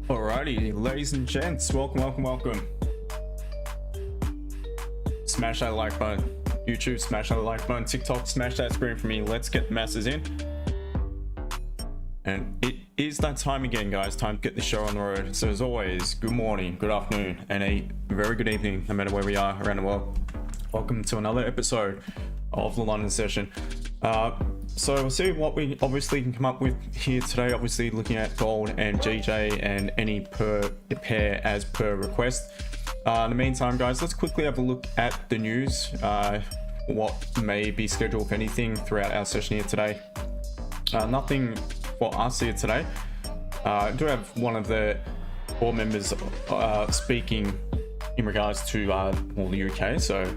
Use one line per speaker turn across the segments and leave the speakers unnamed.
Alrighty, ladies and gents, welcome. Smash that like button. YouTube, smash that like button. TikTok, smash that screen for me. Let's get the masses in. And it is that time again, guys. Time to get the show on the road. So as always, good morning, good afternoon, and a very good evening, no matter where we are around the world. Welcome to another episode of the London session. So we'll see what we obviously can come up with here today. Obviously looking at gold and GJ and any per pair as per request. In the meantime, guys, let's quickly have a look at the news. What may be scheduled, if anything, throughout our session here today. Nothing for us here today. I do have one of the board members speaking in regards to the UK. So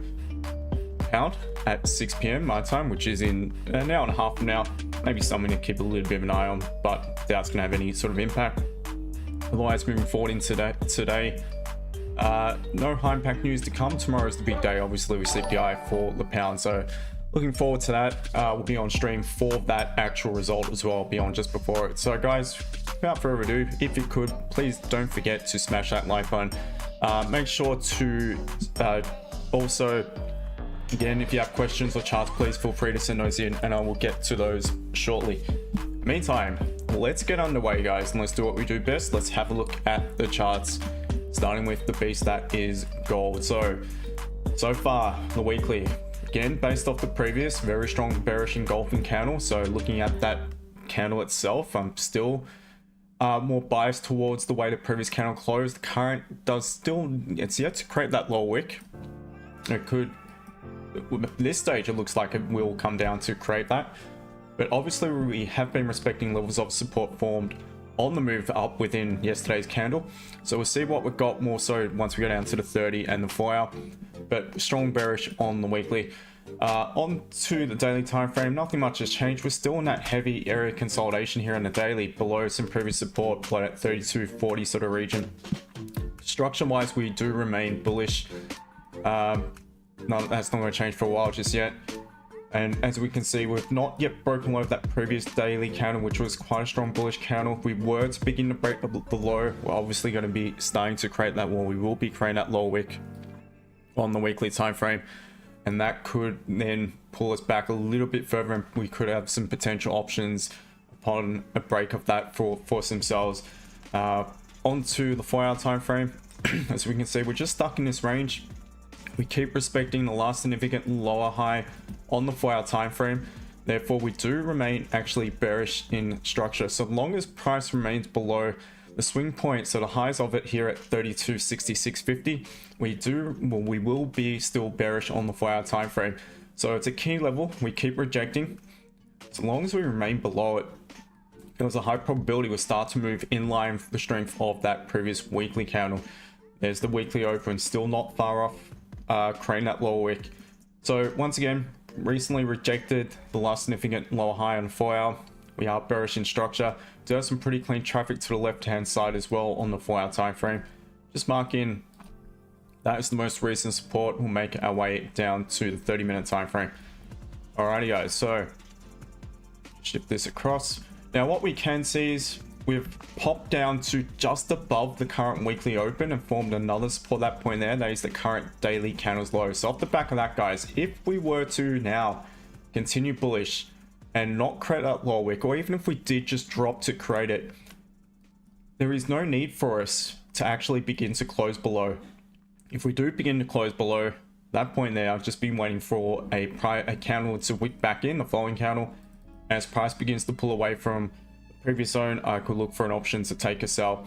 pound at 6 p.m. my time, which is in an hour and a half from now. Maybe something to keep a little bit of an eye on, but that's going to have any sort of impact. Otherwise, moving forward into today, no high impact news to come. Tomorrow is the big day, obviously, with CPI for the pound. So looking forward to that. We'll be on stream for that actual result as well, beyond just before it. So guys, without further ado, if you could, please don't forget to smash that like button. Make sure to also, again, if you have questions or charts, please feel free to send those in and I will get to those shortly. Meantime, let's get underway, guys, and let's do what we do best. Let's have a look at the charts, starting with the beast that is gold. So far, the weekly, again, based off the previous, very strong bearish engulfing candle. So looking at that candle itself, I'm still more biased towards the way the previous candle closed. The current does still, it's yet to create that low wick. It could, at this stage, it looks like it will come down to create that. But obviously we have been respecting levels of support formed on the move up within yesterday's candle. So we'll see what we've got more so once we go down to the 30 and the 4 hour, but strong bearish on the weekly. On to the daily time frame, nothing much has changed. We're still in that heavy area consolidation here in the daily, below some previous support, played at 32.40 sort of region. Structure wise, we do remain bullish. That's not going to change for a while just yet. And as we can see, we've not yet broken low of that previous daily candle, which was quite a strong bullish candle. If we were to begin to break the low, we're obviously going to be starting to create that wall. We will be creating that low wick on the weekly time frame, and that could then pull us back a little bit further, and we could have some potential options upon a break of that for some sells. Onto the 4 hour time frame. As we can see, we're just stuck in this range. We keep respecting the last significant lower high on the 4 hour time frame. Therefore, we do remain actually bearish in structure. So long as price remains below the swing point, so the highs of it here at 32.6650, we will be still bearish on the 4 hour time frame. So it's a key level we keep rejecting. So long as we remain below it, there's a high probability we'll start to move in line with the strength of that previous weekly candle. There's the weekly open, still not far off creating that lower wick. So once again, recently rejected the last significant lower high on the 4 hour. We are bearish in structure. Do have some pretty clean traffic to the left hand side as well on the 4 hour time frame. Just mark in that is the most recent support. We'll make our way down to the 30-minute time frame. Alrighty, guys, so shift this across. Now what we can see is we've popped down to just above the current weekly open and formed another support at that point there. That is the current daily candle's low. So off the back of that, guys, if we were to now continue bullish and not create that low wick, or even if we did just drop to create it, there is no need for us to actually begin to close below. If we do begin to close below that point there, I've just been waiting for a candle to wick back in, the following candle. As price begins to pull away from previous zone, I could look for an option to take a sell.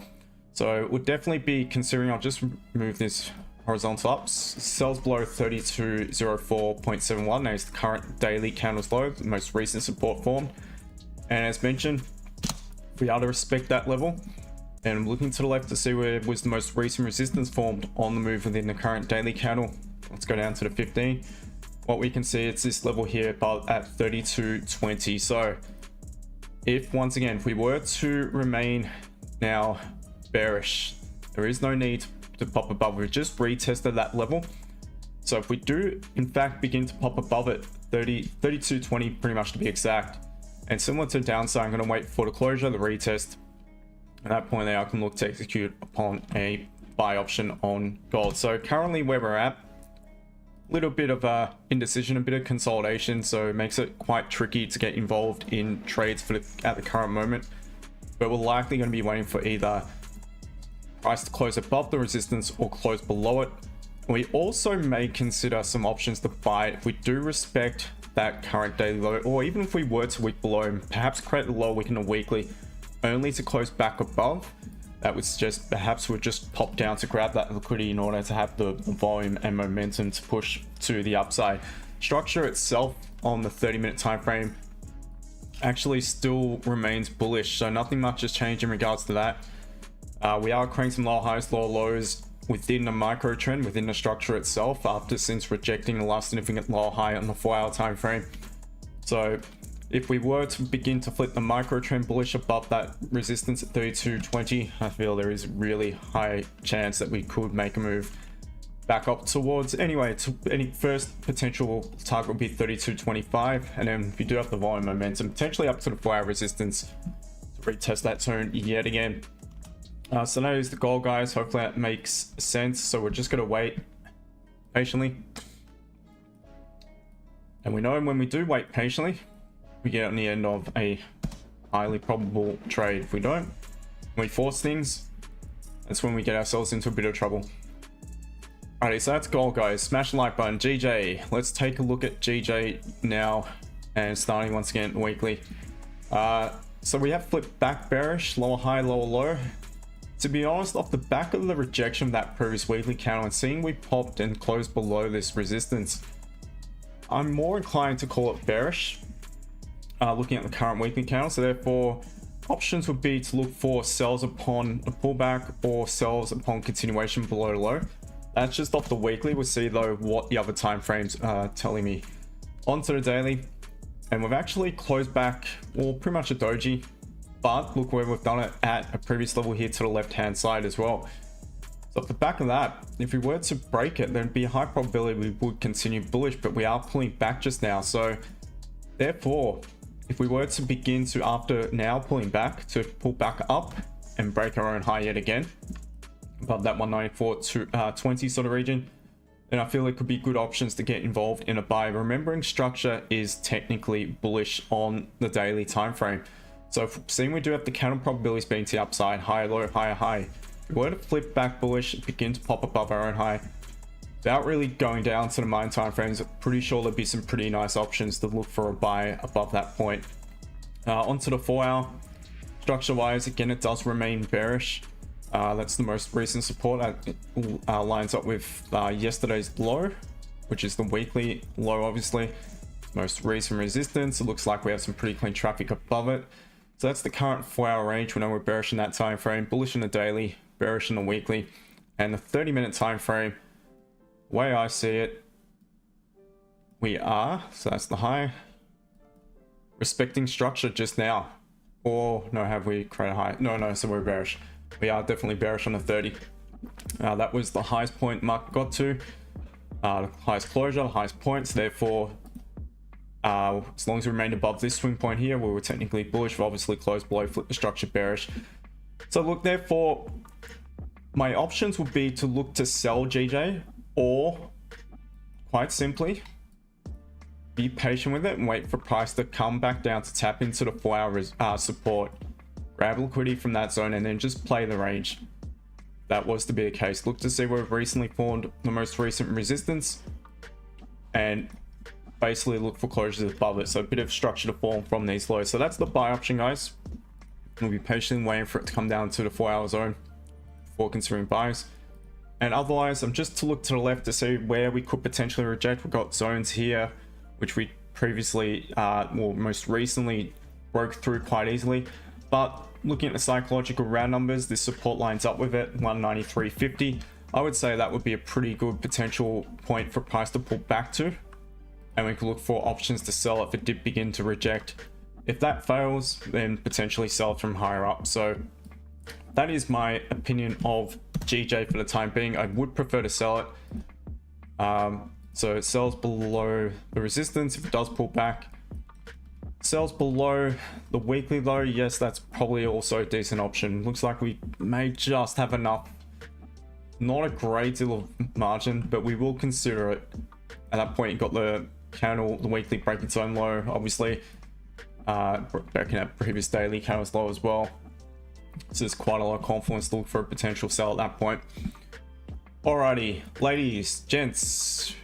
So we'll definitely be considering, I'll just move this horizontal up. Sells below 32.04.71. That is the current daily candle's low, the most recent support formed. And as mentioned, if we are to respect that level, and I'm looking to the left to see where was the most recent resistance formed on the move within the current daily candle. Let's go down to the 15. What we can see, it's this level here, but at 32.20. So if once again, if we were to remain now bearish, there is no need to pop above. We've just retested that level. So if we do in fact begin to pop above it, 32.20 pretty much to be exact, and similar to downside, I'm going to wait for the closure, the retest, At that point there, I can look to execute upon a buy option on gold. So currently where we're at, little bit of indecision, a bit of consolidation, so it makes it quite tricky to get involved in trades at the current moment. But we're likely going to be waiting for either price to close above the resistance or close below it. We also may consider some options to buy if we do respect that current daily low, or even if we were to wick below and perhaps create the low wick in a weekly only to close back above. That would suggest perhaps we'll just pop down to grab that liquidity in order to have the volume and momentum to push to the upside. Structure itself on the 30-minute time frame actually still remains bullish, so nothing much has changed in regards to that. We are creating some lower highs, lower lows within the micro trend, within the structure itself, since rejecting the last significant lower high on the 4-hour time frame. So if we were to begin to flip the micro trend bullish above that resistance at 32.20, I feel there is really high chance that we could make a move back up towards, anyway, to any first potential target would be 32.25, and then if you do have the volume momentum, potentially up to the 4-hour resistance to retest that zone yet again. So that is the goal, guys. Hopefully that makes sense. So we're just going to wait patiently, and we know when we do wait patiently, we get on the end of a highly probable trade. If we don't, when we force things, that's when we get ourselves into a bit of trouble. Alrighty, so that's gold, guys. Smash the like button. GJ, let's take a look at GJ now, and starting once again weekly. So we have flipped back bearish, lower high, lower low. To be honest, off the back of the rejection of that previous weekly candle and seeing we popped and closed below this resistance, I'm more inclined to call it bearish. Looking at the current weekly candle, so therefore options would be to look for sells upon a pullback or sells upon continuation below the low. That's just off the weekly. We'll see though what the other time frames are telling me. Onto the daily, and we've actually closed back, well, pretty much a doji, but look where we've done it at a previous level here to the left hand side as well. So off the back of that, if we were to break it, there'd be a high probability we would continue bullish, but we are pulling back just now. So therefore, if we were to begin to, after now pulling back, to pull back up and break our own high yet again above that 194.20 sort of region, then I feel it could be good options to get involved in a buy. Remembering structure is technically bullish on the daily time frame. So seeing we do have the counter probabilities being to the upside, higher low, higher high. If we were to flip back bullish, begin to pop above our own high, without really going down to the mine time frames, I'm pretty sure there'd be some pretty nice options to look for a buy above that point. Onto the 4-hour, structure wise, again, it does remain bearish. That's the most recent support. That lines up with yesterday's low, which is the weekly low, obviously. Most recent resistance, it looks like we have some pretty clean traffic above it. So that's the current 4-hour range. We know we're bearish in that time frame, bullish in the daily, bearish in the weekly, and the 30-minute time frame. Way I see it, we are, so that's the high, respecting structure just now. Or no, have we created a high? No, so we're bearish. We are definitely bearish on the 30. That was the highest point mark got to, the highest closure, the highest points. Therefore, as long as we remained above this swing point here, we were technically bullish. We've obviously closed below, flip the structure bearish. So look, therefore, my options would be to look to sell GJ, or quite simply be patient with it and wait for price to come back down to tap into the 4-hour support, grab liquidity from that zone, and then just play the range. That was to be the case. Look to see where we've recently formed the most recent resistance and basically look for closures above it. So a bit of structure to form from these lows. So that's the buy option, guys. We'll be patiently waiting for it to come down to the 4-hour zone before considering buys. And otherwise, I'm just to look to the left to see where we could potentially reject. We've got zones here, which we previously, well, most recently broke through quite easily. But looking at the psychological round numbers, this support lines up with it, 193.50. I would say that would be a pretty good potential point for price to pull back to. And we can look for options to sell if it did begin to reject. If that fails, then potentially sell from higher up. So that is my opinion of GJ for the time being. I would prefer to sell it. So it sells below the resistance if it does pull back. Sells below the weekly low, yes, that's probably also a decent option. Looks like we may just have enough. Not a great deal of margin, but we will consider it. At that point, you got the candle, the weekly break its own low, obviously. Breaking at previous daily candles low as well. So there's quite a lot of confidence to look for a potential sell at that point. Alrighty, ladies, gents,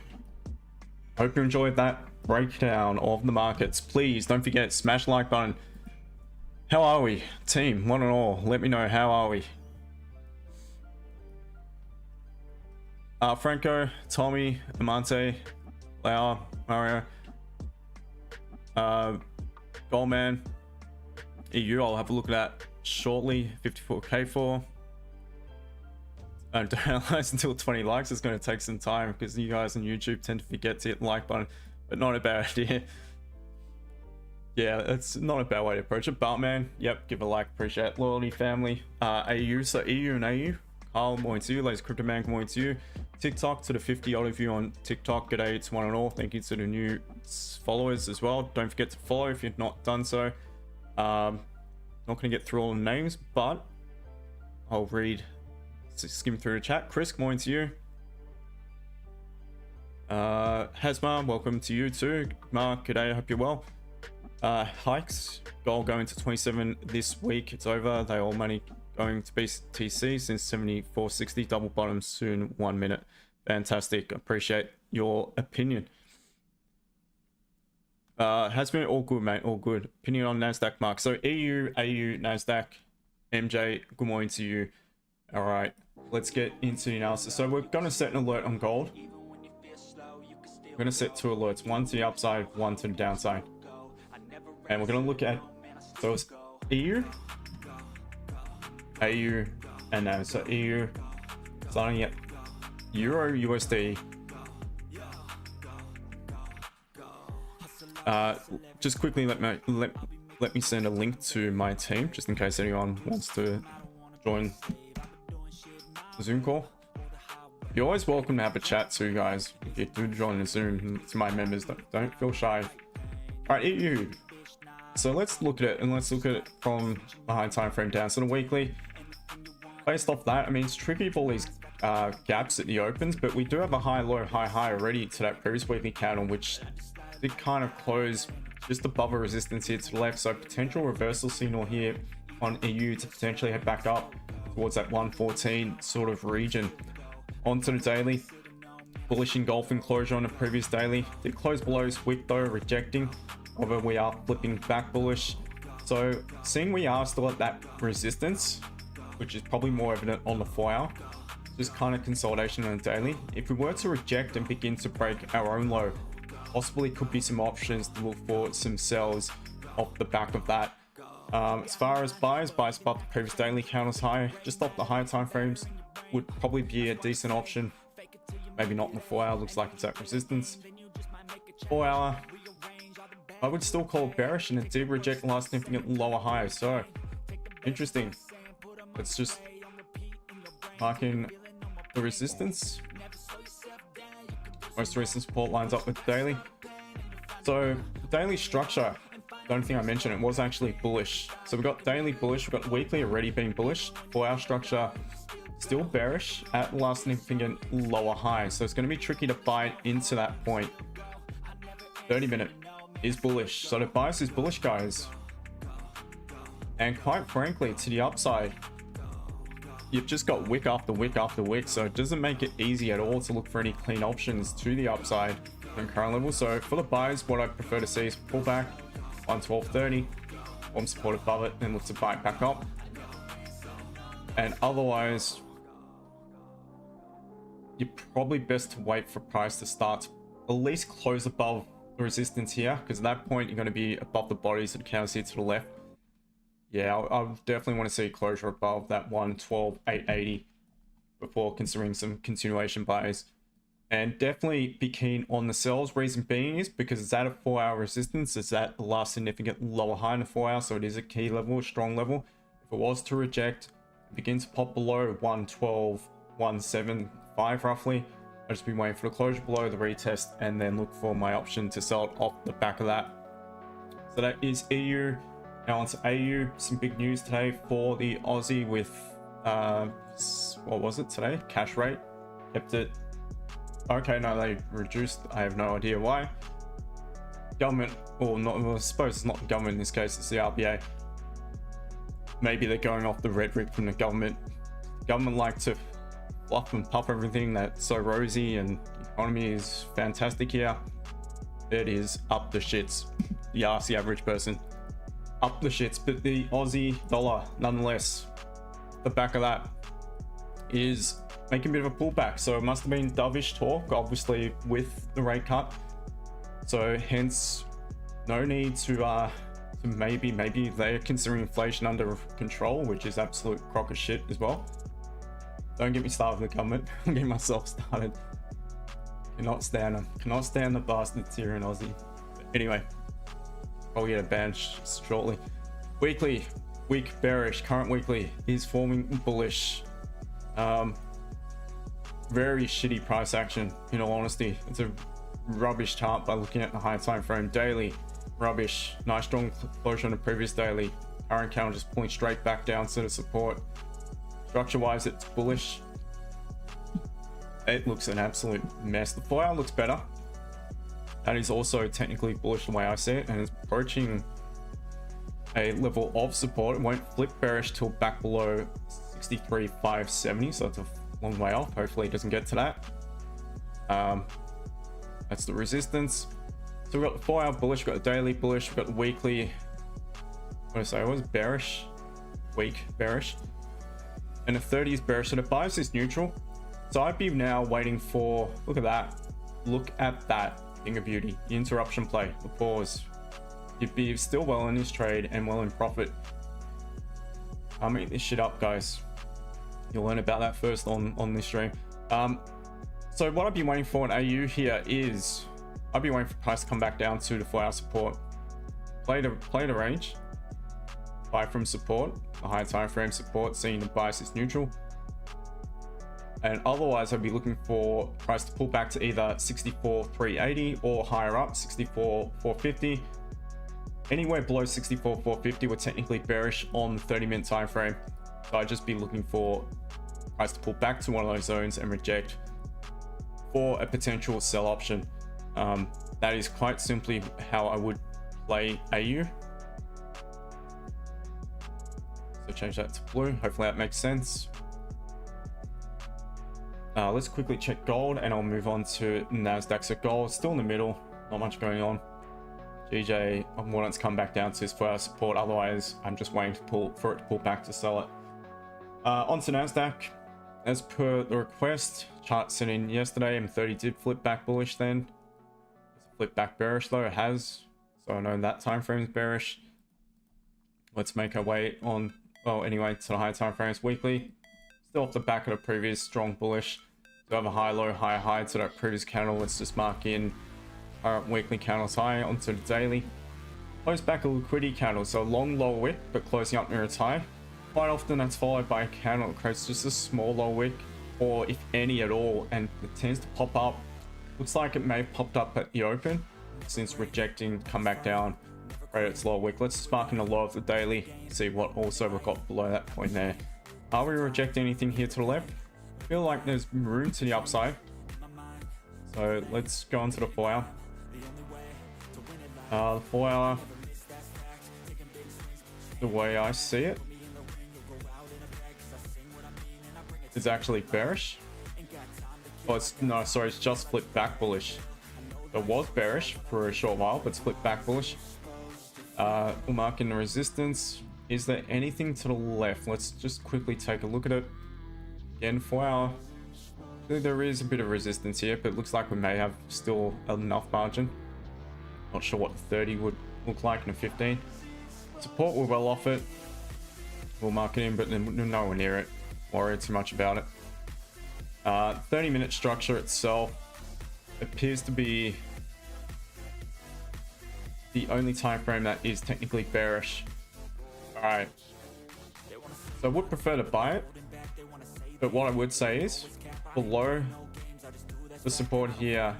hope you enjoyed that breakdown of the markets. Please don't forget, smash the like button. How are we, team, one and all? Let me know, how are we? Franco, Tommy, Amante, Lau, Mario, Goldman, EU, I'll have a look at that shortly. 54k for. Don't realize until 20 likes, it's going to take some time because you guys on YouTube tend to forget to hit the like button, but not a bad idea. Yeah, it's not a bad way to approach it. Bartman, yep, give a like, appreciate it. Loyalty family, AU, so EU and AU. Carl, morning to you. Ladies, Crypto Man, morning to you. TikTok, to the 50 odd of you on TikTok, g'day to one and all. Thank you to the new followers as well. Don't forget to follow if you've not done so. Not going to get through all the names, but I'll skim through the chat. Chris, morning to you. Hasma, welcome to you too. Mark, g'day, I hope you're well. Hikes, gold going to 27 this week. It's over. They all money going to BTC since 74.60. Double bottom soon, 1 minute. Fantastic. Appreciate your opinion. Has been all good, mate. All good. Opinion on Nasdaq, Mark. So EU, AU, Nasdaq, MJ. Good morning to you. All right, let's get into the analysis. So we're going to set an alert on gold. We're going to set 2 alerts, one to the upside, one to the downside. And we're going to look at those EU, AU, and now. So EU, starting at Euro USD. Just quickly, let me send a link to my team, just in case anyone wants to join the Zoom call. You're always welcome to have a chat too, guys. If you do join the Zoom, to my members, don't feel shy. All right, EU. So let's look at it, and let's look at it from a high time frame down. So the weekly, based off that, I mean, it's tricky for all these gaps at the opens, but we do have a high, low, high, high already to that previous weekly candle, which did kind of close just above a resistance here to the left. So potential reversal signal here on EU to potentially head back up towards that 114 sort of region. Onto the daily, bullish engulfing closure on the previous daily. Did close below his wick though, rejecting. However, we are flipping back bullish. So seeing we are still at that resistance, which is probably more evident on the 4 hour, just kind of consolidation on the daily. If we were to reject and begin to break our own low, possibly could be some options to look for some sells off the back of that. As far as buys above the previous daily candles high, just off the higher time frames, would probably be a decent option. Maybe not in the 4 hour, looks like it's at resistance. 4 hour, I would still call it bearish, and it did reject the last significant lower high. So interesting. Let's just mark in the resistance. Most recent support lines up with the daily. So daily structure, the only thing I mentioned, it was actually bullish. So we've got daily bullish, we've got weekly already being bullish. 4 hour structure still bearish at the last significant lower high. So it's going to be tricky to buy into that point. 30 minute is bullish. So the bias is bullish, guys. And quite frankly, to the upside, you've just got wick after wick after wick. So it doesn't make it easy at all to look for any clean options to the upside from current level. So for the buys, what I prefer to see is pullback on 12.30, form support above it, then look to buy it back up. And otherwise, you're probably best to wait for price to start to at least close above the resistance here, because at that point you're going to be above the bodies of the candles here to the left. Yeah, I definitely want to see closure above that 112,880 before considering some continuation buys. And definitely be keen on the sells. Reason being is because it's at a 4 hour resistance. It's at the last significant lower high in the 4 hour, so it is a key level, a strong level. If it was to reject, begin to pop below 112,175 roughly, I'll just be waiting for the closure below the retest and then look for my option to sell it off the back of that. So that is EU. Now on to AU. Some big news today for the Aussie with what was it today? Cash rate. Kept it. Okay, no, they reduced. I have no idea why. Government, or not, well, I suppose it's not the government in this case, it's the RBA. Maybe they're going off the rhetoric from the government. Government like to fluff and puff everything that's so rosy and the economy is fantastic here. It is up the shits. You ask the average person. Up the shits, but the Aussie dollar, nonetheless, the back of that is making a bit of a pullback. So it must have been dovish talk, obviously, with the rate cut. So hence, no need to maybe they're considering inflation under control, which is absolute crock of shit as well. Don't get me started with the government. I'm getting myself started. Cannot stand them. Cannot stand the bastards here in Aussie. But anyway, I'll get a ban shortly. Weekly, weak bearish. Current weekly is forming bullish. Very shitty price action, in all honesty. It's a rubbish chart by looking at the higher time frame. Daily, rubbish. Nice strong closure on the previous daily. Current candle just pulling straight back down to the support. Structure wise, it's bullish. It looks an absolute mess. The 4 hour looks better. That is also technically bullish the way I see it, and it's approaching a level of support. It won't flip bearish till back below 63,570, so it's a long way off. Hopefully it doesn't get to that. That's the resistance. So we've got the 4 hour bullish, we've got the daily bullish, we've got the weekly. What did I say? It was bearish, weak bearish, and the 30 is bearish. So the bias is neutral. So I'd be now waiting for, look at that thing of beauty, the interruption play, the pause. You'd be still well in this trade and well in profit. I'll make this shit up, guys. You'll learn about that first on this stream. So what I've been waiting for in AU here is I've been waiting for price to come back down to the 4 hour support, play the range, buy from support, the higher time frame support, seeing the bias is neutral. And otherwise, I'd be looking for price to pull back to either 64,380 or higher up, 64,450. Anywhere below 64,450, we're technically bearish on the 30-minute time frame. So I'd just be looking for price to pull back to one of those zones and reject for a potential sell option. That is quite simply how I would play AU. So change that to blue. Hopefully that makes sense. Let's quickly check gold and I'll move on to NASDAQ. So gold still in the middle, not much going on. GJ, I want it to come back down to his 4 hour support. Otherwise, I'm just waiting for it to pull back to sell it. Onto NASDAQ. As per the request, chart sent in yesterday, M30 did flip back bullish then. It's a flip back bearish though, it has. So I know that time frame is bearish. Let's make our way on, well, anyway, to the higher time frames weekly. Still off the back of the previous strong bullish. So have a high low, high high to that previous candle. Let's just mark in our weekly candles high onto the daily. Close back a liquidity candle, so long lower wick, but closing up near its high. Quite often that's followed by a candle that creates just a small low wick, or if any at all, and it tends to pop up. Looks like it may have popped up at the open, since rejecting, come back down, right at its lower wick. Let's spark in the low of the daily, see what also we've got below that point there. Are we rejecting anything here to the left? I feel like there's room to the upside. So let's go on to the 4 hour. The 4 hour, the way I see it, is actually bearish. Oh, it's just flipped back bullish. It was bearish for a short while, but it's flipped back bullish. We'll mark in the resistance. Is there anything to the left? Let's just quickly take a look at it. Again, 4 hour. There is a bit of resistance here, but it looks like we may have still enough margin. Not sure what the 30 would look like in a 15. Support, we're well off it. We'll mark it in, but nowhere near it. Worry too much about it. 30-minute structure itself appears to be the only time frame that is technically bearish. Alright, so I would prefer to buy it, but what I would say is below the support here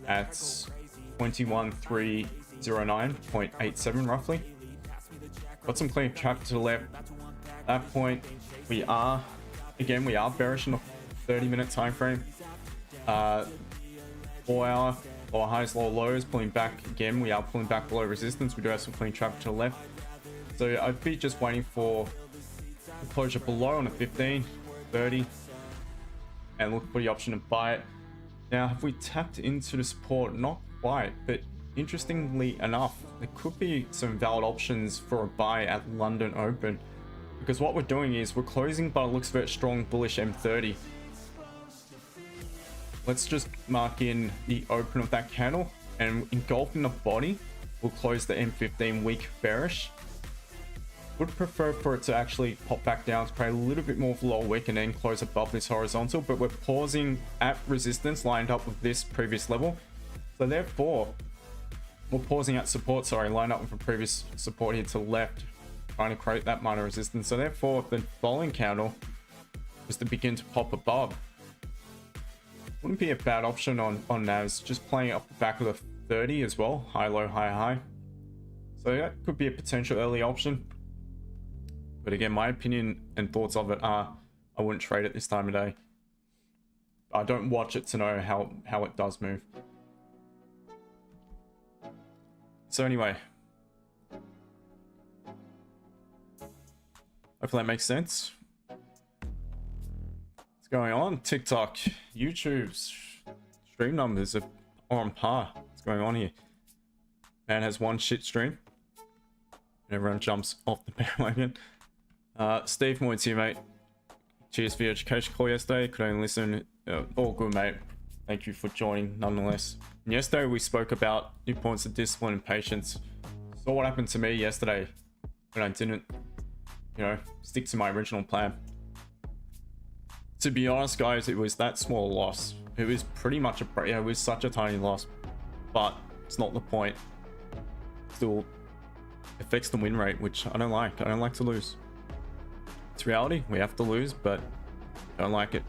at 21,3 09.87 roughly. Got some clean traffic to the left. At that point, we are bearish in the 30-minute time frame. 4-hour or highs, lows, pulling back again. We are pulling back below resistance. We do have some clean traffic to the left. So I'd be just waiting for the closure below on a 15, 30, and look for the option to buy it. Now, have we tapped into the support? Not quite, but interestingly enough, there could be some valid options for a buy at London Open, because what we're doing is we're closing by the looks of it strong bullish M30. Let's just mark in the open of that candle, and engulfing the body, we'll close the M15 weak bearish. Would prefer for it to actually pop back down to create a little bit more of a lower wick and then close above this horizontal, but we're pausing at resistance lined up with this previous level. So therefore, we're pausing at support, lined up with a previous support here to the left, trying to create that minor resistance. So therefore, the following candle was to begin to pop above. Wouldn't be a bad option on NAVs, just playing up the back of the 30 as well, high, low, high, high. So that could be a potential early option. But again, my opinion and thoughts of it are, I wouldn't trade it this time of day. I don't watch it to know how it does move. So anyway, hopefully that makes sense. What's going on? TikTok, YouTube's stream numbers are on par. What's going on here? Man has one shit stream. Everyone jumps off the bandwagon. Steve, more to you, mate. Cheers for your education call yesterday. Could only listen. All good, mate. Thank you for joining nonetheless. And yesterday we spoke about new points of discipline and patience. Saw what happened to me yesterday when I didn't, stick to my original plan. To be honest, guys, it was that small loss. It was pretty much it was such a tiny loss, but it's not the point. Still affects the win rate, which I don't like. I don't like to lose. It's reality. We have to lose, but I don't like it.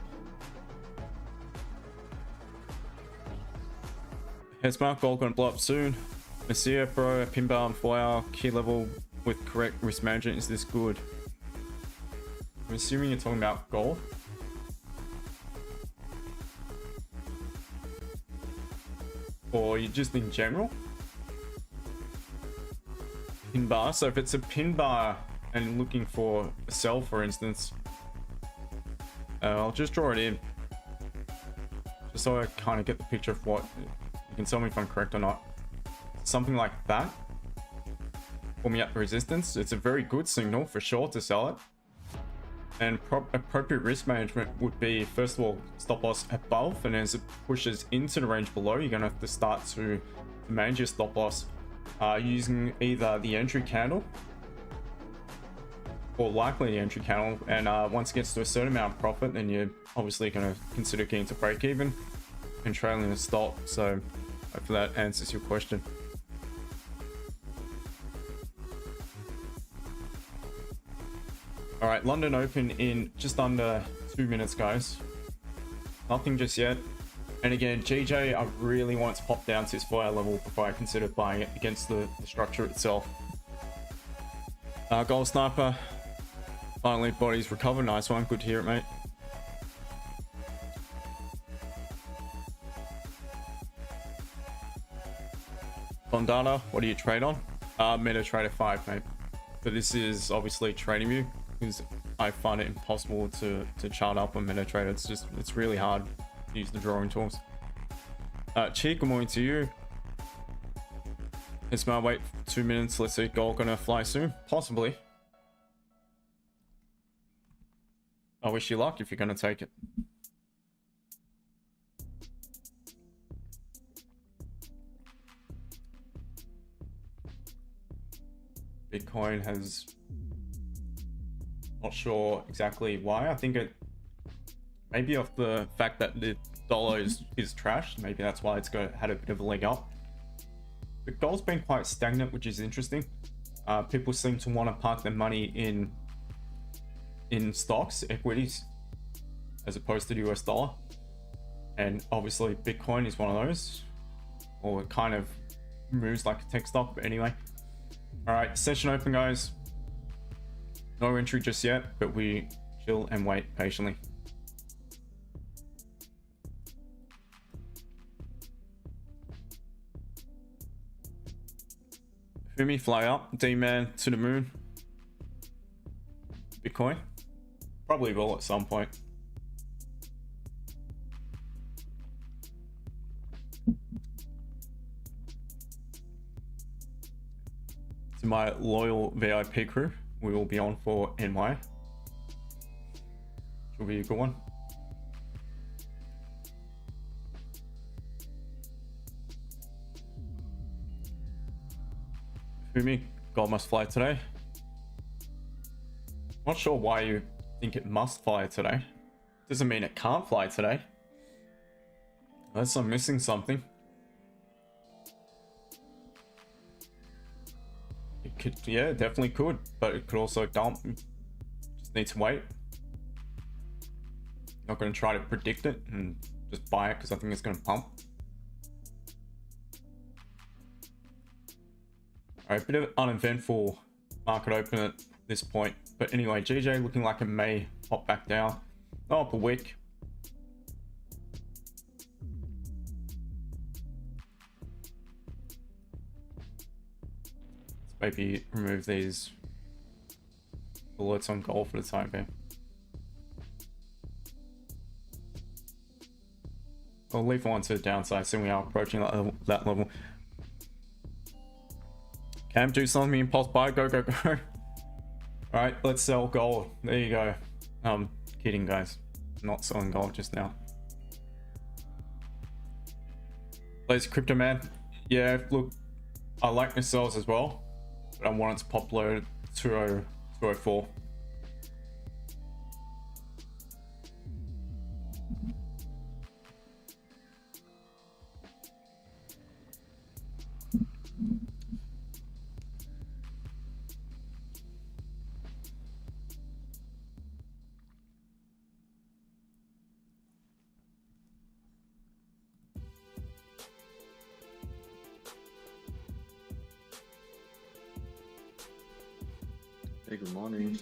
Headsmark, gold gonna blow up soon. Messiah, bro, pin bar on 4-hour key level with correct risk management. Is this good? I'm assuming you're talking about gold. Or you just in general? Pin bar. So if it's a pin bar and looking for a sell, for instance, I'll just draw it in. Just so I kind of get the picture of what, you can tell me if I'm correct or not. Something like that. Forming up resistance. It's a very good signal for sure to sell it. And appropriate risk management would be, first of all, stop loss above, and as it pushes into the range below, you're going to have to start to manage your stop loss using either the entry candle or likely the entry candle. And once it gets to a certain amount of profit, then you're obviously going to consider getting to break even and trailing the stop. So hopefully that answers your question. All right, London Open in just under 2 minutes, guys. Nothing just yet. And again, GJ, I really want to pop down to this 4-hour level before I consider buying it against the structure itself. Gold Sniper, finally body's recovered. Nice one, good to hear it, mate. Bondana, what do you trade on? MetaTrader 5, mate. But this is obviously TradingView, because I find it impossible to chart up on MetaTrader. It's really hard to use the drawing tools. Cheek, good morning to you. It's my wait 2 minutes. Let's see, gold gonna fly soon? Possibly. I wish you luck if you're gonna take it. Bitcoin has, not sure exactly why. I think it maybe off the fact that the dollar is trashed. Maybe that's why it's had a bit of a leg up. But gold's been quite stagnant, which is interesting. People seem to want to park their money in stocks, equities, as opposed to the US dollar. And obviously Bitcoin is one of those, or kind of moves like a tech stock, but anyway. All right, session open, guys. No entry just yet, but we chill and wait patiently. Fumi fly up, D-man to the moon. Bitcoin probably will at some point. To my loyal VIP crew, we will be on for NY. Should be a good one. Fumi, gold must fly today. Not sure why you think it must fly today. Doesn't mean it can't fly today. Unless I'm missing something. It could, yeah, definitely could, but it could also dump. Just need to wait. Not going to try to predict it and just buy it because I think it's going to pump. Alright, bit of uneventful market open at this point. But anyway, GJ looking like it may pop back down. Oh, up a wick. Let's maybe remove these alerts on gold for the time being. I'll leave one to the downside, so we are approaching that level. Cam, do something, impulse buy, go, go, go. All right, let's sell gold. There you go. Kidding, guys. Not selling gold just now. Lazy Crypto Man. Yeah, look, I like my sells as well, but I want it to pop low 204.
Hey, good morning.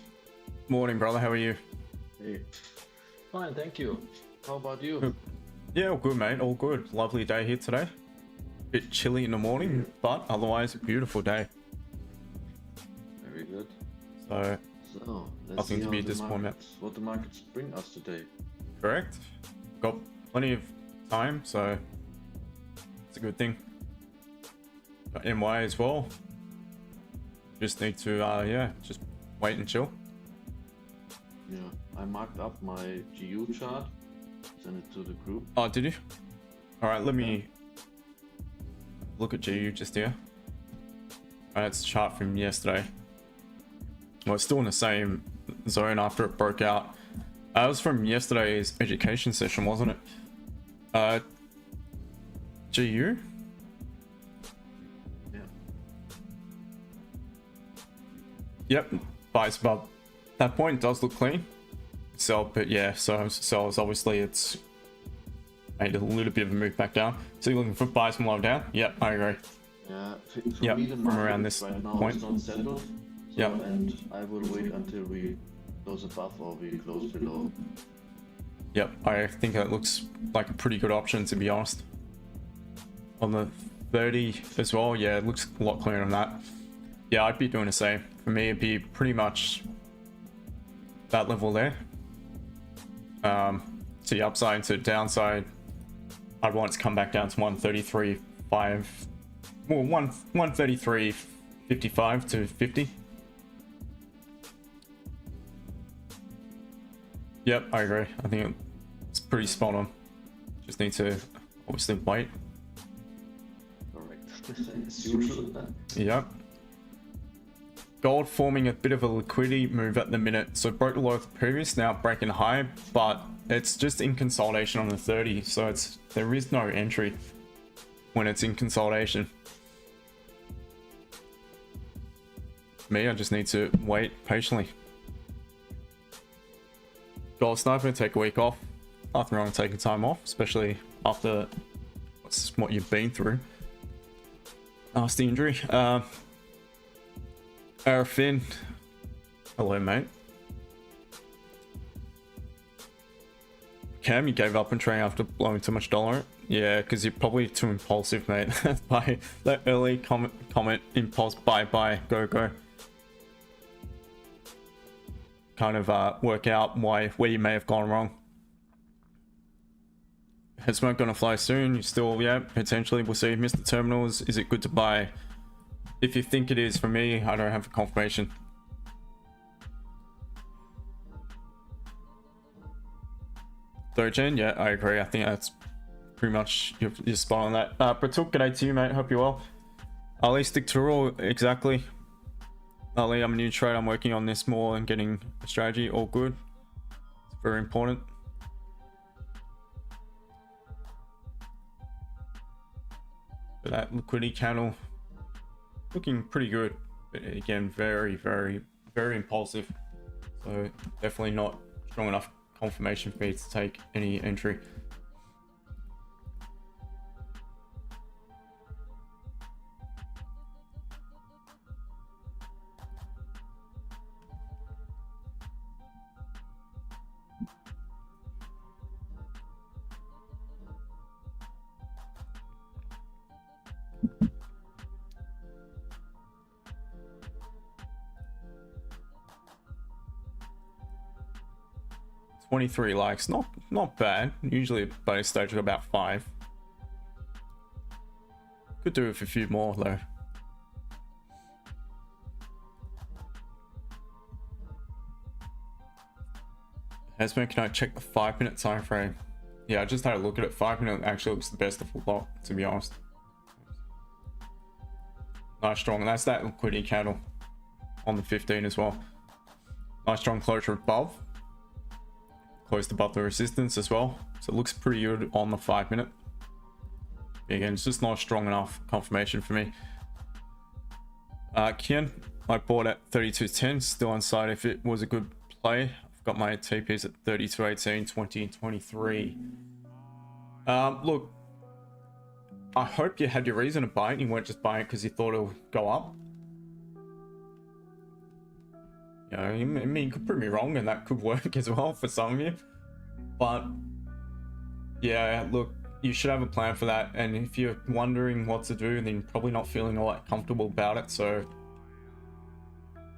Morning, brother. How are you?
Hey. Fine, thank you. How about you?
Yeah, all good, mate. All good. Lovely day here today. Bit chilly in the morning, but otherwise a beautiful day.
Very good.
So
let's
nothing
see
to be
how the
disappointed.
what the markets bring us today.
Correct. Got plenty of time, so it's a good thing. Got NY as well. Just need to, yeah, just wait and chill.
Yeah, I marked up my GU chart, send it to the group.
Oh, did you? All right, let me look at GU just here. All right, it's a chart from yesterday. Well, it's still in the same zone after it broke out. It was from yesterday's education session, wasn't it? GU?
Yeah.
Yep, buys above that point does look clean. Sell, but yeah, so sells obviously it's made a little bit of a move back down. So you're looking for buys from low down? Yep, I agree.
Yeah,
Yep,
me, the
from around this
right now
point.
is not settled. So,
Yep.
And I will wait until we close above or we close below.
Yep, I think that looks like a pretty good option, to be honest. On the 30 as well, yeah, it looks a lot clearer on that. Yeah, I'd be doing the same. For me, it'd be pretty much that level there. To the upside, to the downside, I'd want it to come back down to 133.5. Well, 133.55 to 50. Yep, I agree. I think it's pretty spot on. Just need to obviously wait.
Correct. As usual.
Yep. Gold forming a bit of a liquidity move at the minute. So broke the low of the previous, now breaking high, but it's just in consolidation on the 30. So there is no entry when it's in consolidation. Me, I just need to wait patiently. Gold sniper, take a week off. Nothing wrong with taking time off, especially after what you've been through. nasty injury. Arafin, hello mate. Cam, you gave up on trading after blowing too much dollar. Yeah, because you're probably too impulsive, mate. By that early comment impulse buy, go. Kind of work out where you may have gone wrong. Is smoke gonna fly soon? You still, yeah, potentially. We'll see. Mr. Terminals, is it good to buy? If you think it is, for me, I don't have a confirmation. Dogen, yeah, I agree. I think that's pretty much you're spot on that. Pratuk, g'day to you, mate. Hope you're well. Ali, stick to rule. Exactly. Ali, I'm a new trader. I'm working on this more and getting a strategy. All good. It's very important. But that liquidity channel looking pretty good. But again, very impulsive. So definitely not strong enough confirmation for me to take any entry. $23 likes, not bad. Usually a bonus stage of about 5. Could do with a few more though. Hesman, can I check the 5-minute time frame? Yeah, I just had a look at it. 5-minute actually looks the best of the lot, to be honest. Nice strong, and that's that liquidity candle on the 15 as well. Nice strong closure above. Closed above the resistance as well, so it looks pretty good on the 5-minute. Again, it's just not strong enough confirmation for me. Kian, I bought at 32.10, still undecided if it was a good play. I've got my TPs at 32.18, 20 and 23. Look, I hope you had your reason to buy it and you weren't just buying it because you thought it would go up. You know, I mean, you could prove me wrong and that could work as well for some of you. But yeah, look, you should have a plan for that. And if you're wondering what to do, then you're probably not feeling all that comfortable about it. So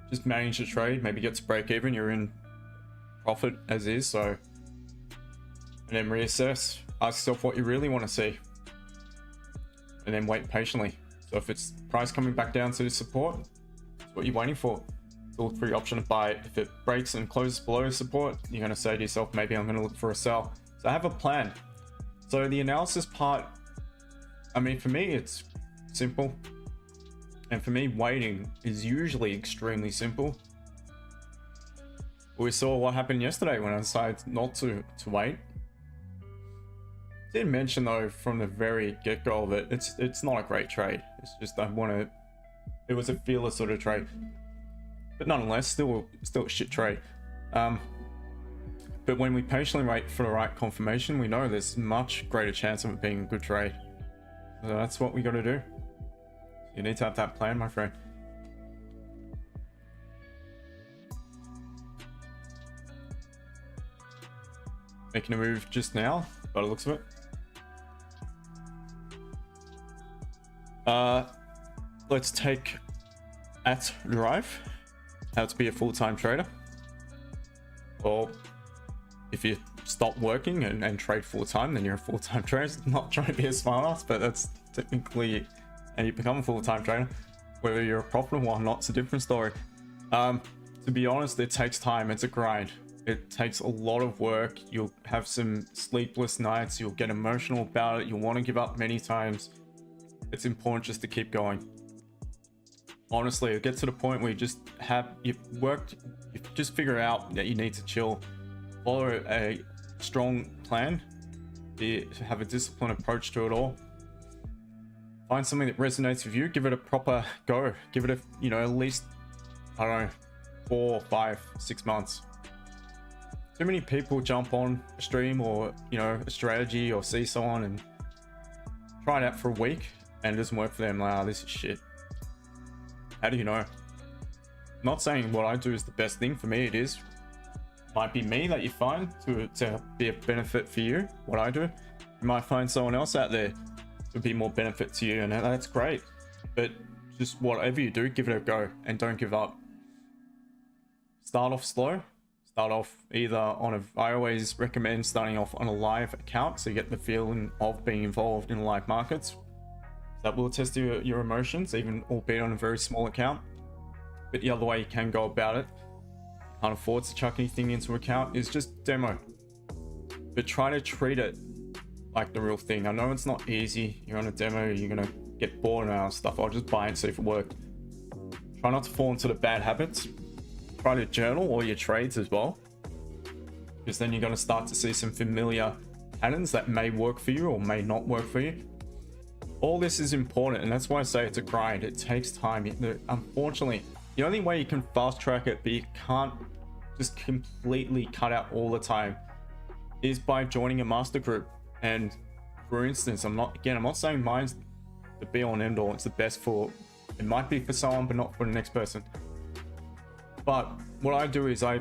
just manage the trade, maybe get to break even, you're in profit as is. So, and then reassess, ask yourself what you really want to see. And then wait patiently. So if it's price coming back down to support, that's what you're waiting for. Look for your option to buy it. If it breaks and closes below support, you're going to say to yourself, maybe I'm going to look for a sell. So I have a plan. So the analysis part, I mean, for me, it's simple. And for me, waiting is usually extremely simple. We saw what happened yesterday when I decided not to wait. Didn't mention though from the very get-go of it, it's not a great trade. It's just it was a fearless sort of trade. But nonetheless, still a shit trade. But when we patiently wait for the right confirmation, we know there's much greater chance of it being a good trade. So that's what we got to do. You need to have that plan, my friend. Making a move just now, by the looks of it. Let's take at drive. How to be a full-time trader, or if you stop working and trade full-time, then you're a full-time trader. Not trying to be a smart ass, but that's technically, and you become a full-time trader. Whether you're profitable or not, it's a different story. To be honest, it takes time. It's a grind. It takes a lot of work. You'll have some sleepless nights. You'll get emotional about it. You'll want to give up many times. It's important just to keep going. Honestly, it gets to the point where you just figure out that you need to chill, follow a strong plan, have a disciplined approach to it all, find something that resonates with you, give it a proper go, give it at least, I don't know, 4, 5, 6 months. Too many people jump on a stream or a strategy or see someone and try it out for a week and it doesn't work for them. Wow, this is shit. How do you know? I'm not saying what I do is the best thing. For me, it is. Might be me that you find to be a benefit for you. What I do, you might find someone else out there to be more benefit to you, and that's great. But just whatever you do, give it a go and don't give up. Start off slow. Start off either on a, I always recommend starting off on a live account so you get the feeling of being involved in live markets. That will test your emotions, even albeit on a very small account. But the other way you can go about it, can't afford to chuck anything into account, is just demo. But try to treat it like the real thing. I know it's not easy. You're on a demo, you're gonna get bored and all stuff. I'll just buy it, see if it worked. Try not to fall into the bad habits. Try to journal all your trades as well, because then you're going to start to see some familiar patterns that may work for you or may not work for you. All this is important, and that's why I say it's a grind. It takes time. Unfortunately, the only way you can fast track it, but you can't just completely cut out all the time, is by joining a master group. And for instance, I'm not saying mine's the be all and end all. It's the best for, it might be for someone but not for the next person. But what I do is I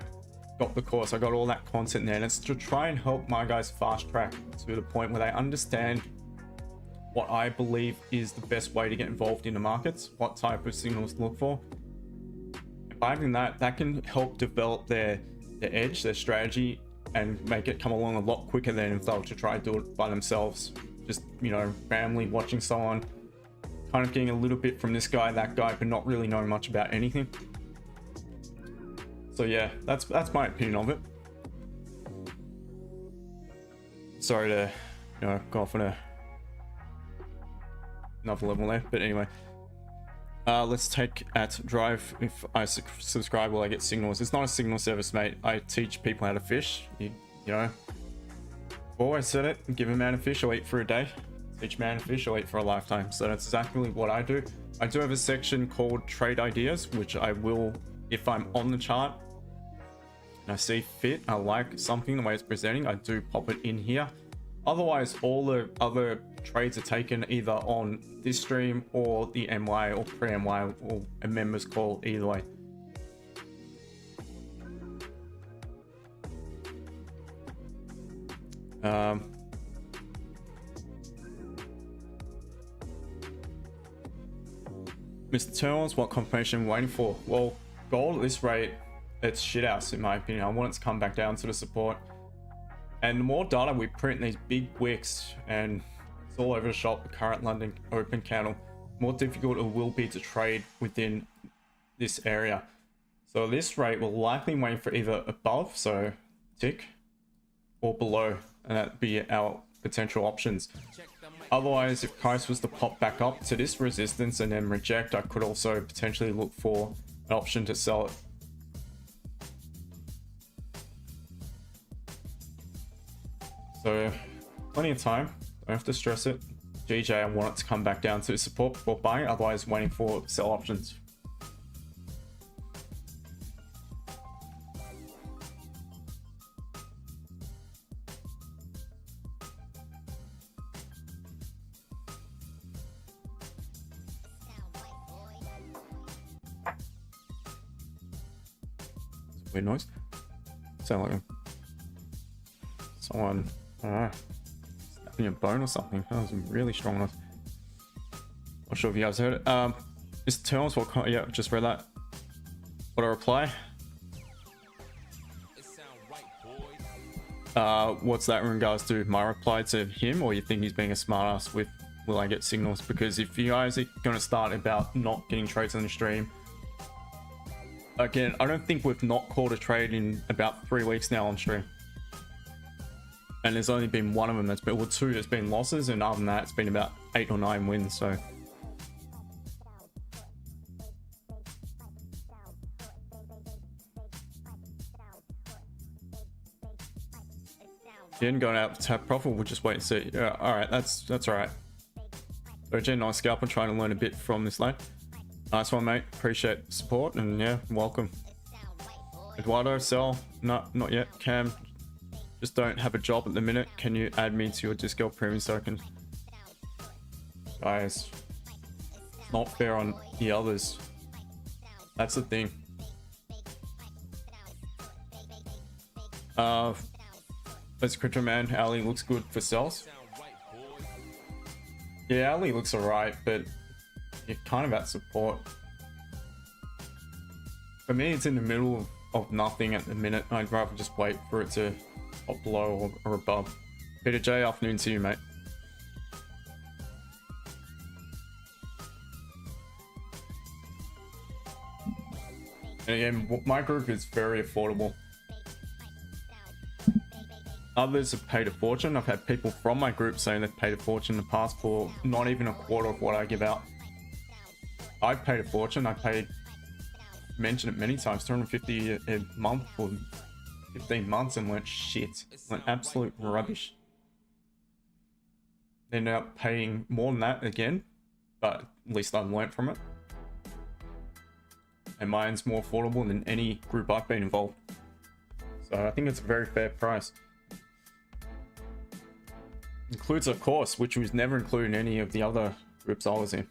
got the course, I got all that content there, and it's to try and help my guys fast track to the point where they understand what I believe is the best way to get involved in the markets, what type of signals to look for. And by having that can help develop their edge, their strategy, and make it come along a lot quicker than if they were to try to do it by themselves. Just, you know, randomly watching someone, kind of getting a little bit from this guy, that guy, but not really knowing much about anything. So yeah, that's my opinion of it. Sorry to, you know, go off on another level there, but anyway. Let's take at drive. If I subscribe, will I get signals? It's not a signal service, mate. I teach people how to fish. You know, I've always said it. Give a man a fish, he'll eat for a day. Teach a man a fish, he'll eat for a lifetime. So that's exactly what I do. I do have a section called trade ideas, which I will, if I'm on the chart and I see fit, I like something, the way it's presenting, I do pop it in here. Otherwise, all the other trades are taken either on this stream or the MY or pre-MY or a member's call, either way. Mr. Turns, what confirmation I'm waiting for? Well, gold at this rate, it's shit house in my opinion. I want it to come back down to the support. And the more data we print, these big wicks, and it's all over the shop, the current London open candle, more difficult it will be to trade within this area. So this rate will likely wait for either above, so tick, or below, and that'd be our potential options. Otherwise, if price was to pop back up to this resistance and then reject, I could also potentially look for an option to sell it. So plenty of time, don't have to stress it. GJ, I want it to come back down to support before buying, otherwise waiting for sell options. Weird noise. Sound like someone, I don't know, snapping a bone or something. That was really strong enough. Not sure if you guys heard it. Mr. Turns, what? Yeah, just read that. What a reply. What's that in regards to my reply to him, or you think he's being a smartass with will I get signals? Because if you guys are going to start about not getting trades on the stream, again, I don't think we've not called a trade in about 3 weeks now on stream. And there's only been one of them that's been, well, two that's been losses, and other than that, it's been about 8 or 9 wins. So you didn't go out to have profit, we'll just wait and see. Yeah, all right, that's all right. So Gen, nice scalp. I'm trying to learn a bit from this lane. Nice one, mate. Appreciate the support, and yeah, welcome. Eduardo, sell? No, not yet. Cam, just don't have a job at the minute. Can you add me to your Discord premium so I can... Guys, It's not fair on the others. That's the thing. That's Crypto Man. Ali looks good for sells. Yeah, Ali looks alright, but you're kind of at support. For me, it's in the middle of nothing at the minute. I'd rather just wait for it to pop below or above. Peter J, afternoon to you, mate. And again, my group is very affordable. Others have paid a fortune. I've had people from my group saying they've paid a fortune in the past for not even a quarter of what I give out. I've paid a fortune. I paid, mentioned it many times, 250 a month for 15 months and learnt shit. Learnt absolute rubbish. Ended up paying more than that again, but at least I've learnt from it. And mine's more affordable than any group I've been involved. So I think it's a very fair price. Includes a course, which was never included in any of the other groups I was in.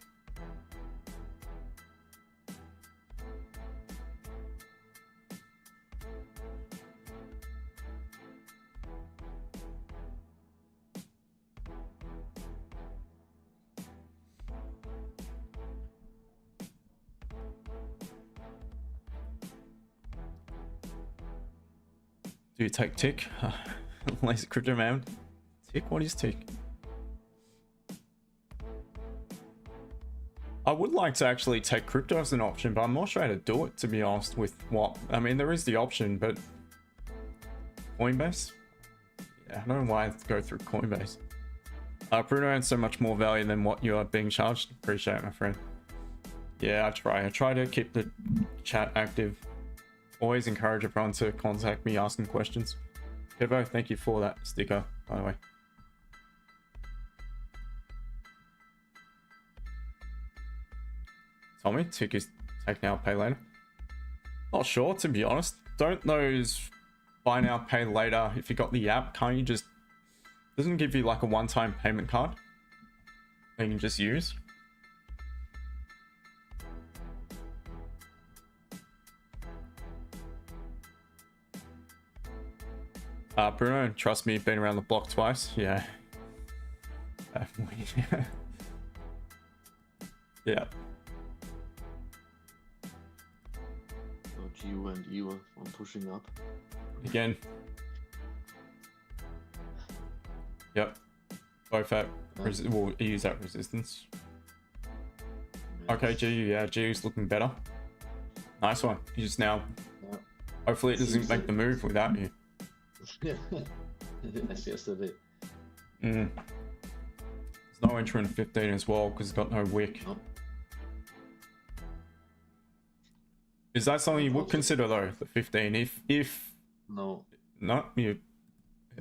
Do you take tick? Lazy Crypto Man. Tick? What is tick? I would like to actually take crypto as an option, but I'm not sure how to do it, to be honest, with what... I mean, there is the option, but... Coinbase? Yeah, I don't know why I have to go through Coinbase. Bruno adds so much more value than what you are being charged. Appreciate it, my friend. Yeah, I try to keep the chat active. Always encourage everyone to contact me asking questions. Kevo, thank you for that sticker, by the way. Tommy, tick is take now, pay later. Not sure, to be honest. Don't those buy now, pay later, if you got the app, can't you just... Doesn't give you like a one-time payment card that you can just use? Bruno, trust me, been around the block twice. Yeah. Yeah.
GU and EU on pushing up.
Again. Yep. Both at we'll use that resistance. Yes. Okay, GU, yeah, GU's looking better. Nice one. You just now. Yeah. Hopefully it doesn't make the move without you.
As yesterday.
There's no entry in 15 as well because it's got no wick.
Oh.
Is that something you would consider though, the 15? If
no,
you.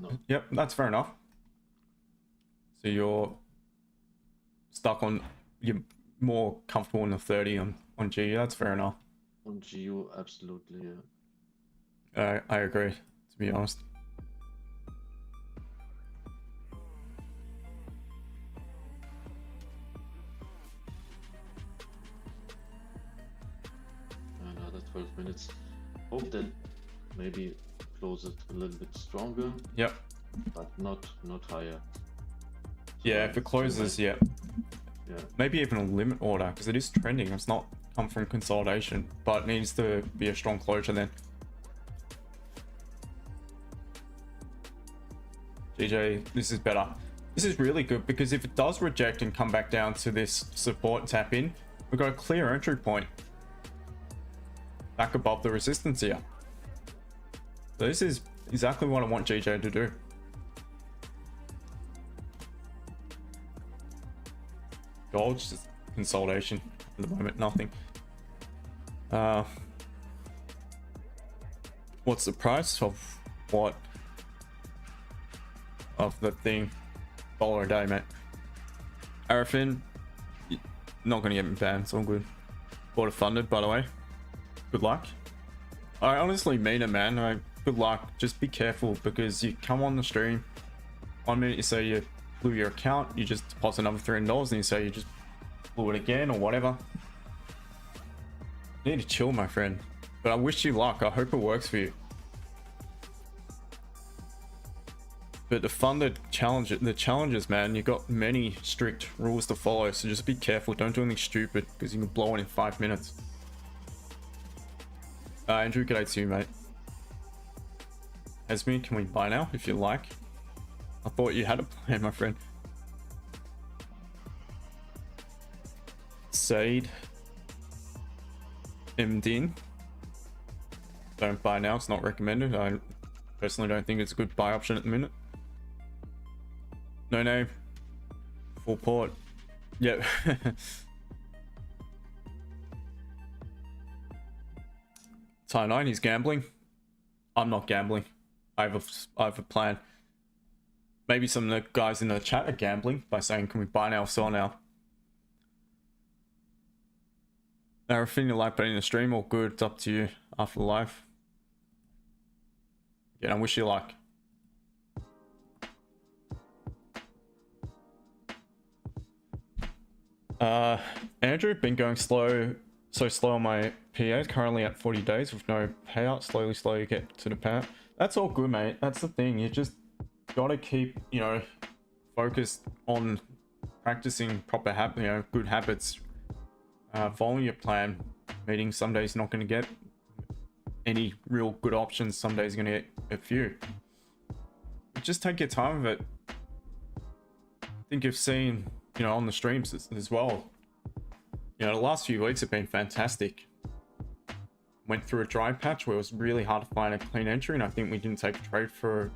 No.
Yep, that's fair enough. So you're stuck on. You're more comfortable in the 30 on GU. That's fair enough.
On GU, absolutely, yeah.
I agree. To be honest.
Another 12 minutes. Hope that maybe close it a little bit stronger.
Yep.
But not higher.
Yeah, if it closes, yeah.
Yeah.
Maybe even a limit order because it is trending. It's not come from consolidation, but it needs to be a strong closure then. GJ, this is better. This is really good because if it does reject and come back down to this support tap in, we've got a clear entry point back above the resistance here. So this is exactly what I want GJ to do. Gold, just consolidation at the moment, nothing. What's the price of what? Of the thing? $1 a day, mate. Arafin, not gonna get me banned, it's all good. Bought it funded, by the way. Good luck. I honestly mean it, man. Good luck. Just be careful because you come on the stream. 1 minute you say you blew your account, you just deposit another $300, and you say you just blew it again or whatever. You need to chill, my friend. But I wish you luck. I hope it works for you. But the challenges, man, you got many strict rules to follow, so just be careful. Don't do anything stupid because you can blow it in 5 minutes. Andrew, g'day to you, mate. Esme, can we buy now if you like? I thought you had a plan, my friend. Sade. Mdin. Don't buy now, it's not recommended. I personally don't think it's a good buy option at the minute. No, full port. Yep. Tie 9, he's gambling. I'm not gambling. I have a plan. Maybe some of the guys in the chat are gambling by saying, can we buy now or sell now? Now, if you like putting the stream, all good. It's up to you after the live. Yeah, I wish you luck. Andrew, been going so slow on my PA, currently at 40 days with no payout. Slowly get to the payout. That's all good, mate. That's the thing. You just gotta keep, you know, focused on practicing proper good habits. Following your plan, meaning some days you're not going to get any real good options, some days you're going to get a few. Just take your time with it. I think you've seen, you know, on the streams as well, you know, the last few weeks have been fantastic. Went through a dry patch where it was really hard to find a clean entry, and I think we didn't take a trade for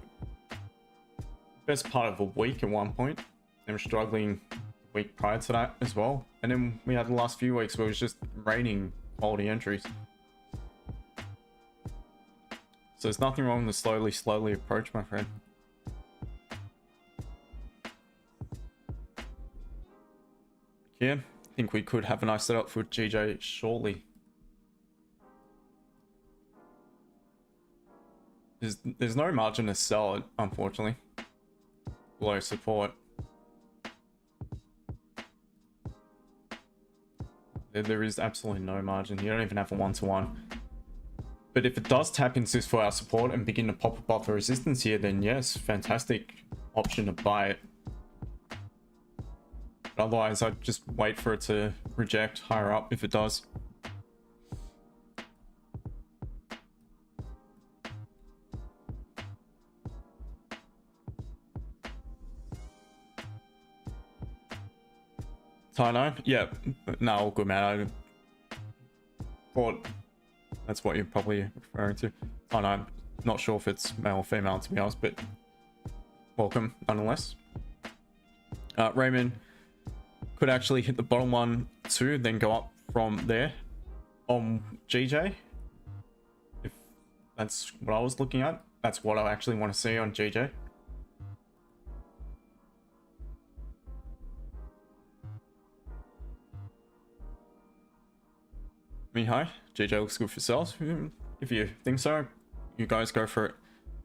the best part of a week at one point, and we're struggling week prior to that as well. And then we had the last few weeks where it was just raining quality entries. So there's nothing wrong with the slowly approach, my friend. Yeah, I think we could have a nice setup for GJ shortly. There's no margin to sell it, unfortunately. Below support. There is absolutely no margin. You don't even have a 1-to-1. But if it does tap into this 4-hour support and begin to pop above the resistance here, then yes, fantastic option to buy it. But otherwise, I'd just wait for it to reject higher up if it does. Tie 9? Yeah, no, all good, man. I thought that's what you're probably referring to. Tie 9, not sure if it's male or female, to be honest, but welcome nonetheless. Raymond could actually hit the bottom one too, then go up from there on GJ. If that's what I was looking at, that's what I actually want to see on GJ. Hi, GJ looks good for sales. If you think so, you guys go for it,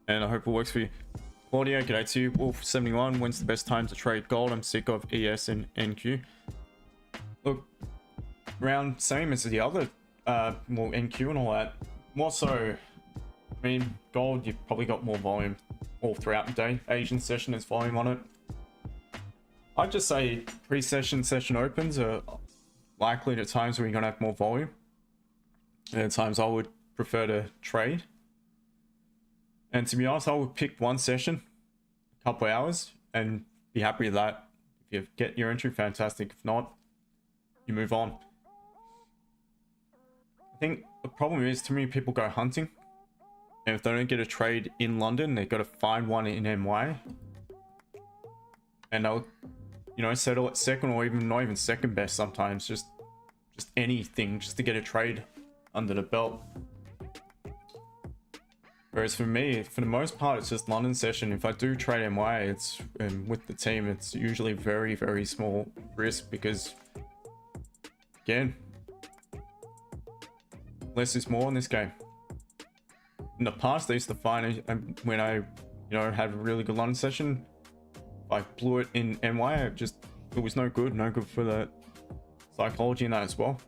and I hope it works for you. Claudio, g'day to you. Wolf71, when's the best time to trade gold? I'm sick of ES and NQ. Look, around same as the other, well, NQ and all that. More so, I mean, gold, you've probably got more volume all throughout the day. Asian session has volume on it. I'd just say pre-session session opens are likely the times where you're gonna have more volume. And at times I would prefer to trade. And to be honest, I would pick one session, a couple hours, and be happy with that. If you get your entry, fantastic. If not, you move on. I think the problem is too many people go hunting. And if they don't get a trade in London, they've got to find one in NY. And they'll, you know, settle at second or even not even second best sometimes. Just anything just to get a trade under the belt. Whereas for me, for the most part, it's just London session. If I do trade NY, it's with the team, it's usually very, very small risk because, again, less is more in this game. In the past, I used to find when I, you know, had a really good London session, if I blew it in NY, it was no good for the psychology in that as well.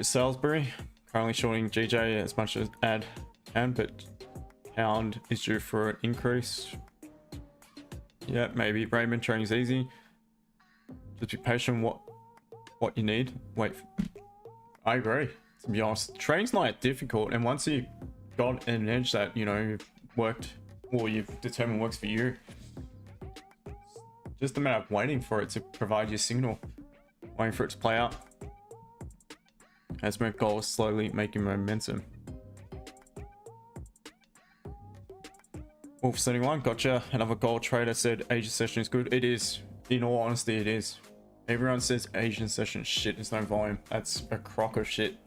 Salisbury currently shorting GJ as much as ad can, but pound is due for an increase. Yeah, maybe. Raymond, training's easy. Just be patient. What you need. Wait, I agree. To be honest, training's not that difficult, and once you got an edge that you know you've worked or you've determined works for you, just a matter of waiting for it to provide your signal, waiting for it to play out. As my goal is slowly making momentum. Wolf71, gotcha. Another gold trader said Asian session is good. It is. In all honesty, it is. Everyone says Asian session shit, there's no volume. That's a crock of shit.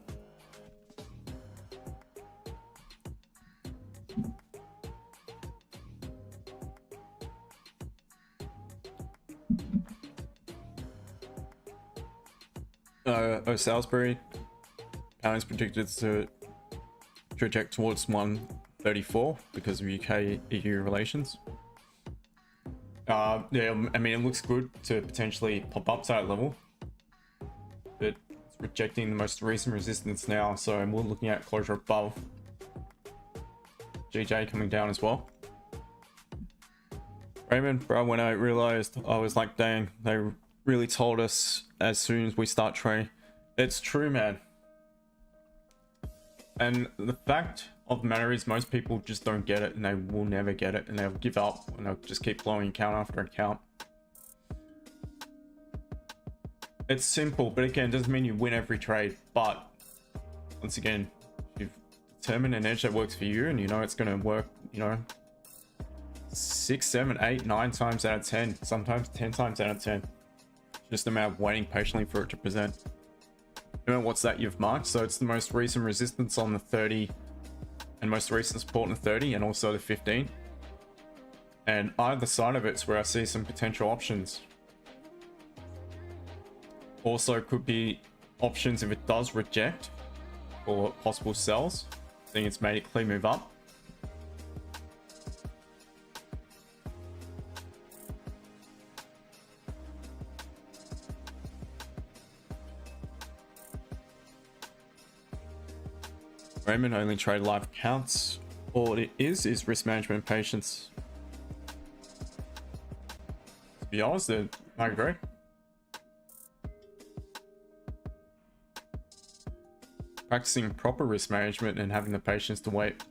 Salisbury. Pound is predicted to traject towards 134 because of UK EU relations. Yeah, I mean, it looks good to potentially pop up to that level, but it's rejecting the most recent resistance now, so we're looking at closure above. GJ coming down as well. Raymond, bro, when I realized, I was like, dang, they really told us as soon as we start trading. It's true, man. And the fact of the matter is most people just don't get it, and they will never get it, and they'll give up, and they'll just keep blowing account after account. It's simple, but again, it doesn't mean you win every trade. But once again, you've determined an edge that works for you, and you know it's going to work, you know, 6, 7, 8, 9 times out of 10, sometimes 10 times out of 10. Just a matter of waiting patiently for it to present. You know, what's that you've marked? So it's the most recent resistance on the 30 and most recent support on the 30 and also the 15. And either side of it's where I see some potential options. Also could be options if it does reject or possible sells, seeing it's made a clear move up. Raymond, only trade live accounts. All it is risk management and patience. To be honest, I agree. Practicing proper risk management and having the patience to wait.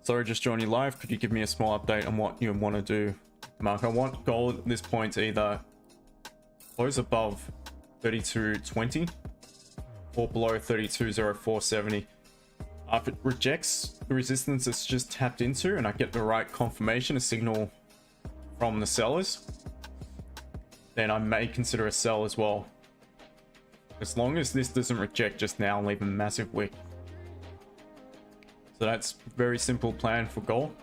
Sorry, just joining you live. Could you give me a small update on what you want to do? Mark, I want gold at this point to either close above 32.20 or below 32.0470. If it rejects the resistance it's just tapped into and I get the right confirmation, a signal from the sellers, then I may consider a sell as well. As long as this doesn't reject just now and leave a massive wick. So that's a very simple plan for gold.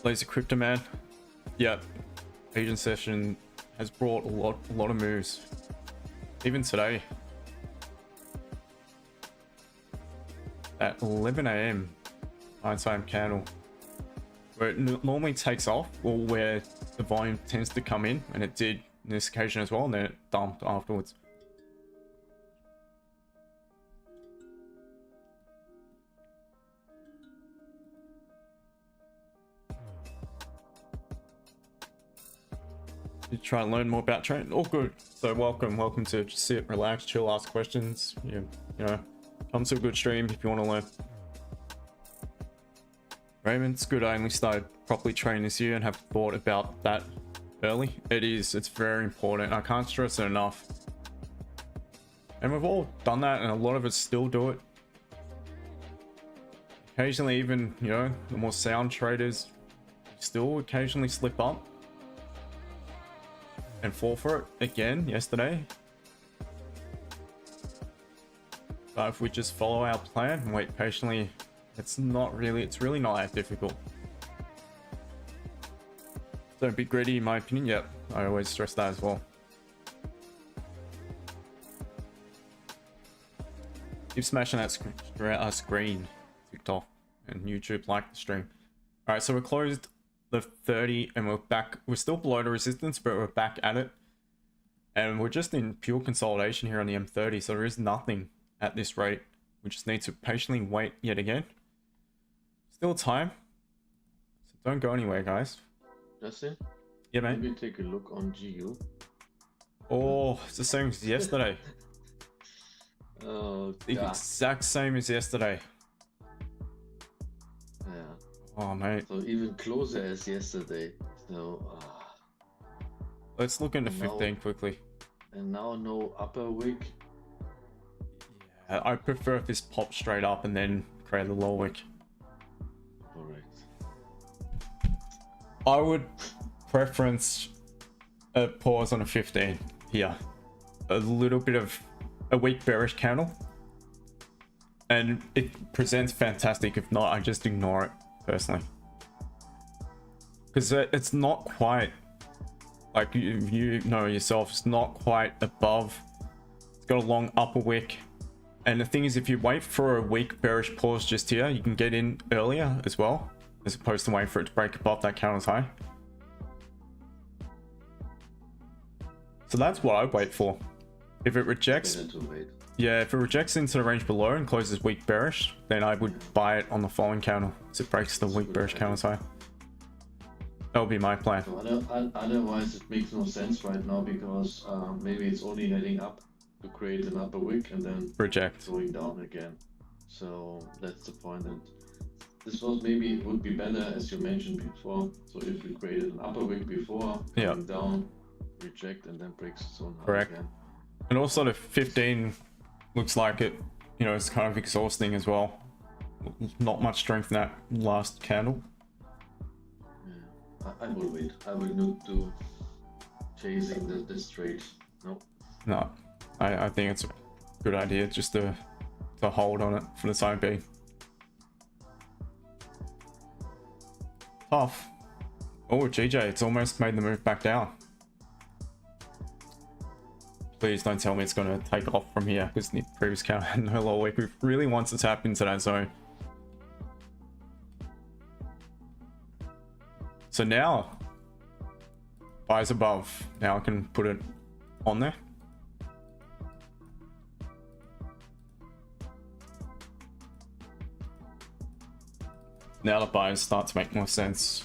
Laser Crypto Man. Yep. Asian session has brought a lot of moves. Even today. At 11 AM nighttime candle. Where it normally takes off, or where the volume tends to come in, and it did on this occasion as well, and then it dumped afterwards. You try and learn more about trading. All good. So welcome to just sit, relax, chill, ask questions. You know, come to a good stream if you want to learn. Raymond, it's good I only started properly training this year and have thought about that early. It's very important. I can't stress it enough. And we've all done that, and a lot of us still do it. Occasionally, even, you know, the more sound traders still occasionally slip up and fall for it again yesterday. But if we just follow our plan and wait patiently, it's really not that difficult. Don't be greedy, in my opinion. Yep, I always stress that as well. Keep smashing that screen, TikTok and YouTube like the stream. All right, so we're closed the 30 and we're back. We're still below the resistance, but we're back at it. And we're just in pure consolidation here on the M30, so there is nothing at this rate. We just need to patiently wait yet again. Still time, so don't go anywhere, guys.
Justin?
Yeah, mate.
Maybe take a look on GU.
Oh, it's the same as yesterday.
Oh,
The
yeah.
exact same as yesterday.
Yeah.
Oh, mate.
So even closer as yesterday. So,
Let's look into
And now-
15 quickly.
and now no upper wick.
Yeah, I prefer if this pops straight up and then create a lower wick.
Correct.
I would preference a pause on a 15 here. A little bit of a weak bearish candle. And it presents fantastic. If not, I just ignore it personally. Because it's not quite, like you know yourself, it's not quite above. It's got a long upper wick. And the thing is, if you wait for a weak bearish pause just here, you can get in earlier as well, as opposed to waiting for it to break above that candle's high. So that's what I wait for. If it rejects,
Better to wait.
yeah, if it rejects into the range below and closes weak bearish, then I would buy it on the following candle as it breaks the weak bearish candle's high. That would be my plan.
So otherwise, it makes no sense right now because maybe it's only heading up to create an upper wick and then
Reject.
going down again. So that's the point. And this was maybe it would be better as you mentioned before. So if we created an upper wick before,
Yeah.
going down, reject, and then breaks its own high
Correct.
again.
And also the 15 looks like it, you know, it's kind of exhausting as well. Not much strength in that last candle.
Yeah. I will wait. I will not do chasing this trade. No.
No, I think it's a good idea just to hold on it for the time being. Tough. Oh, GJ, it's almost made the move back down. Please don't tell me it's going to take off from here because the previous candle had no lower wick. We really wants to tap into that zone. So now, buys above. Now I can put it on there. Now the buys start to make more sense.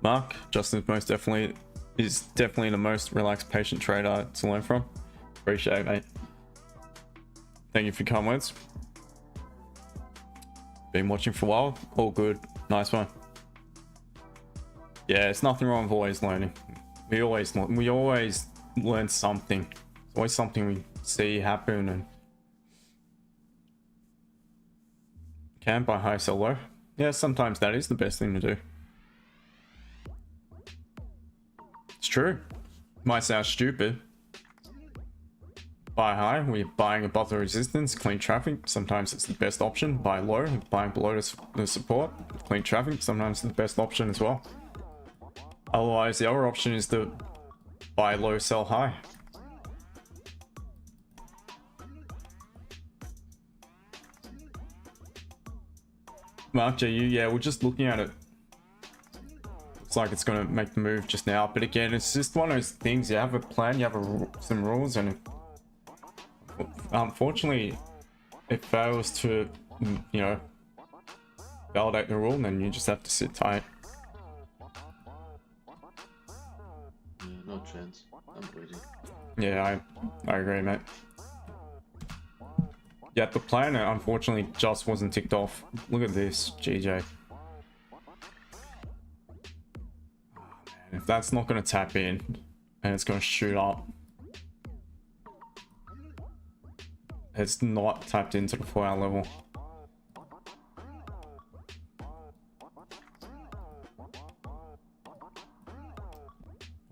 Mark, Justin is definitely the most relaxed, patient trader to learn from. Appreciate it, mate. Thank you for your kind words. Been watching for a while. All good. Nice one. Yeah, it's nothing wrong with always learning. We always learn something. It's always something we see happen and can buy high, sell low. Yeah, sometimes that is the best thing to do. It's true. Might sound stupid. Buy high, we're buying above the resistance, clean traffic. Sometimes it's the best option. Buy low, buying below the support, clean traffic. Sometimes the best option as well. Otherwise, the other option is to buy low, sell high. Mark JU, yeah, we're just looking at it. Looks like it's going to make the move just now, but again, it's just one of those things. You have a plan, you have some rules, and unfortunately, it fails to, you know, validate the rule, and then you just have to sit tight.
Yeah, no chance. I'm waiting.
Yeah, I agree, mate. Yeah, the plan unfortunately just wasn't ticked off. Look at this, GJ. Oh, man, if that's not going to tap in and it's going to shoot up, it's not tapped into the 4-hour level.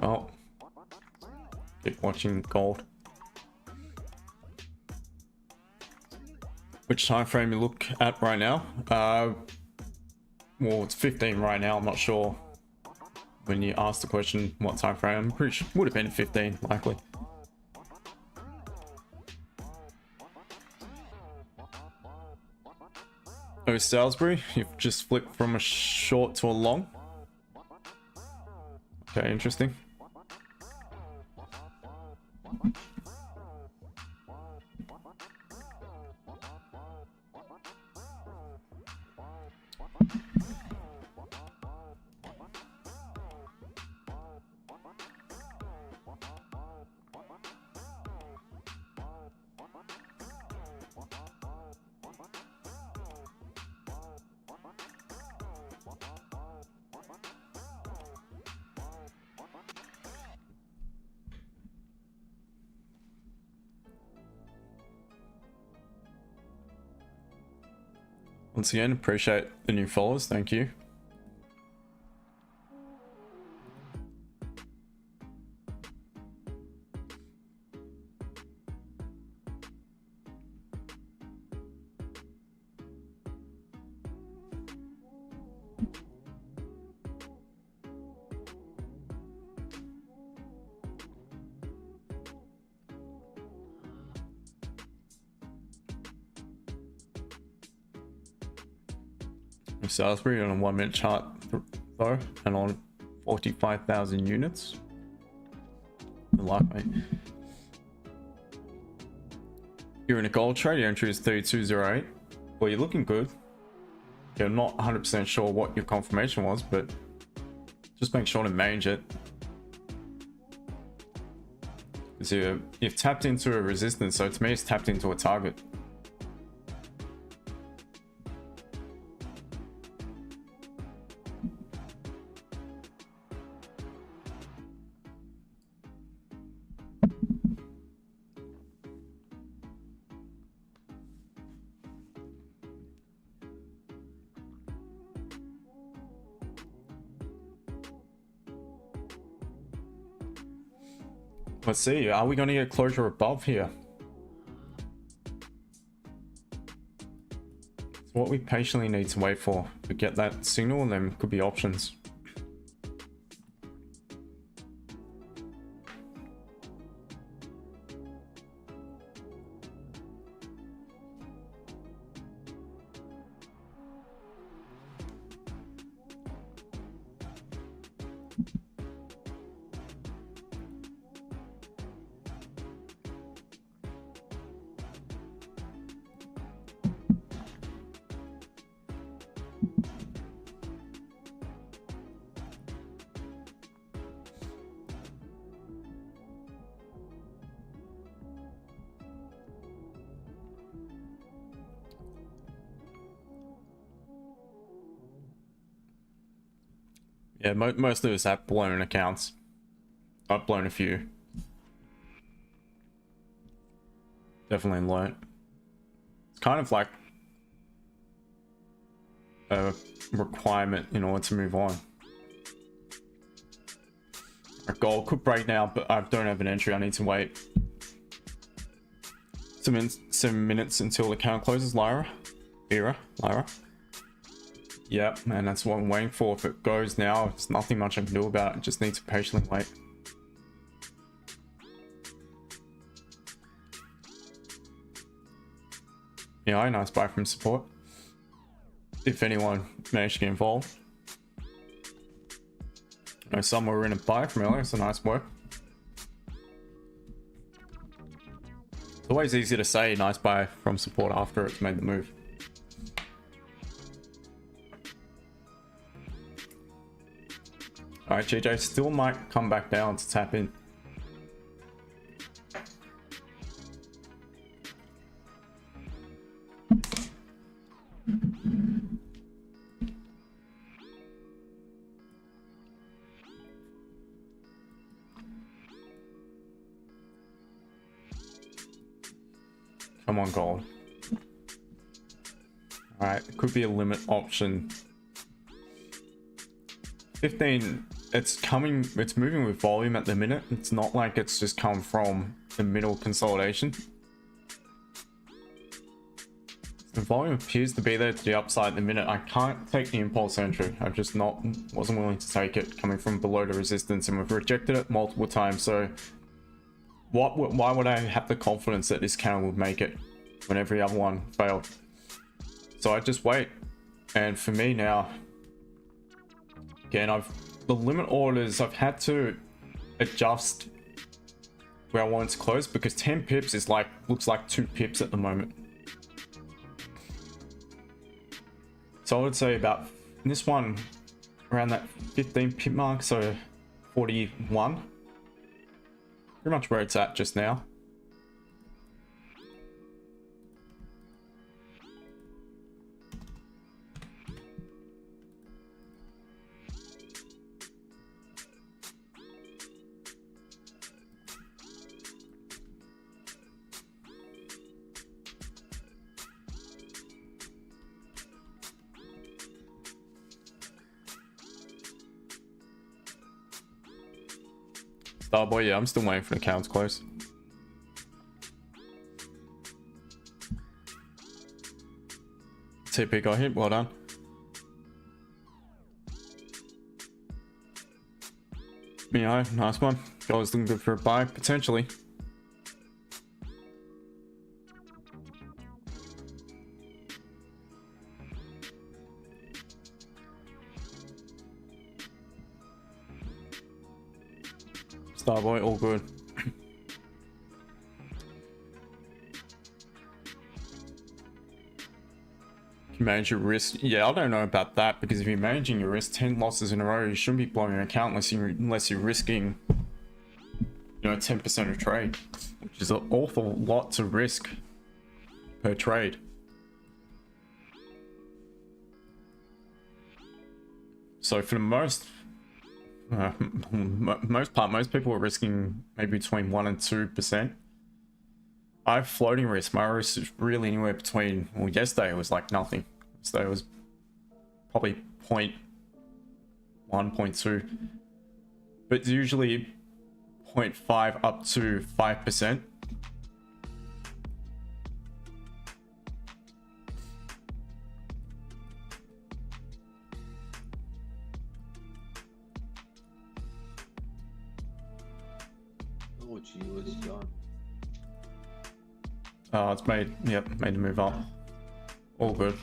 Oh, keep watching gold. which time frame you look at right now. Well, it's 15 right now. I'm not sure when you asked the question what time frame. I'm pretty sure it would have been 15 likely. Oh, Salisbury, you've just flipped from a short to a long. Okay, interesting. Once again, appreciate the new followers. Thank you. Salisbury on a 1 minute chart though, and on 45,000 units. Good luck, mate. You're in a gold trade, your entry is 3208. Well, you're looking good. You're not 100% sure what your confirmation was, but just make sure to manage it. Because you've tapped into a resistance, so to me it's tapped into a target. Let's see, are we going to get closure above here? It's what we patiently need to wait for. We get that signal and then could be options. Yeah, most of us have blown accounts. I've blown a few. Definitely learnt. It's kind of like a requirement in order to move on. A goal could break now, but I don't have an entry. I need to wait 7 minutes until the account closes. Lyra. Yep, and that's what I'm waiting for. If it goes now, there's nothing much I can do about it. Just need to patiently wait. Yeah, nice buy from support. If anyone managed to get involved. I know some were in a buy from earlier, so nice work. It's always easy to say nice buy from support after it's made the move. Alright, GJ still might come back down to tap in. Come on, gold. Alright, it could be a limit option. 15, it's moving with volume at the minute. It's not like it's just come from the middle consolidation. The volume appears to be there to the upside at the minute. I can't take the impulse entry. I just wasn't willing to take it coming from below the resistance, and we've rejected it multiple times. So why would I have the confidence that this candle would make it when every other one failed? So I just wait. And for me now, again, the limit orders, I've had to adjust where I want it to close, because 10 pips is looks like 2 pips at the moment. So I would say about this one around that 15 pip mark, so 41. Pretty much where it's at just now. Starboy, yeah, I'm still waiting for the candle to close. TP got hit, well done. Yeah, nice one. Gold's looking good for a buy, potentially. Starboy, all good. You manage your risk. Yeah, I don't know about that, because if you're managing your risk 10 losses in a row, you shouldn't be blowing an account unless you're risking, you know, 10% of trade, which is an awful lot to risk per trade. So for the most people are risking maybe between 1 and 2%. I have floating risk. My risk is really anywhere between, well, yesterday it was like nothing. Yesterday it was probably 0.1, 0.2, but it's usually 0.5 up to 5%.
Oh, gee, it's gone.
Oh, it's made the move up. All good.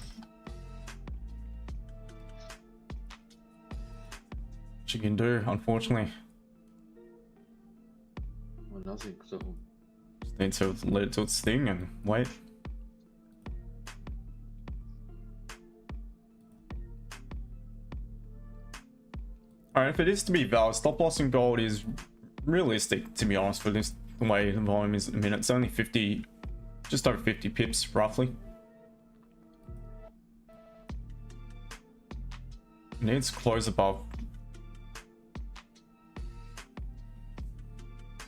What you can do, unfortunately.
Well, nothing, so...
Just need to let it do its thing and wait. Alright, if it is to be valid, stop loss in gold is realistic, to be honest, for this, the way the volume is at the minute. It's only 50, just over 50 pips roughly. It needs to close above.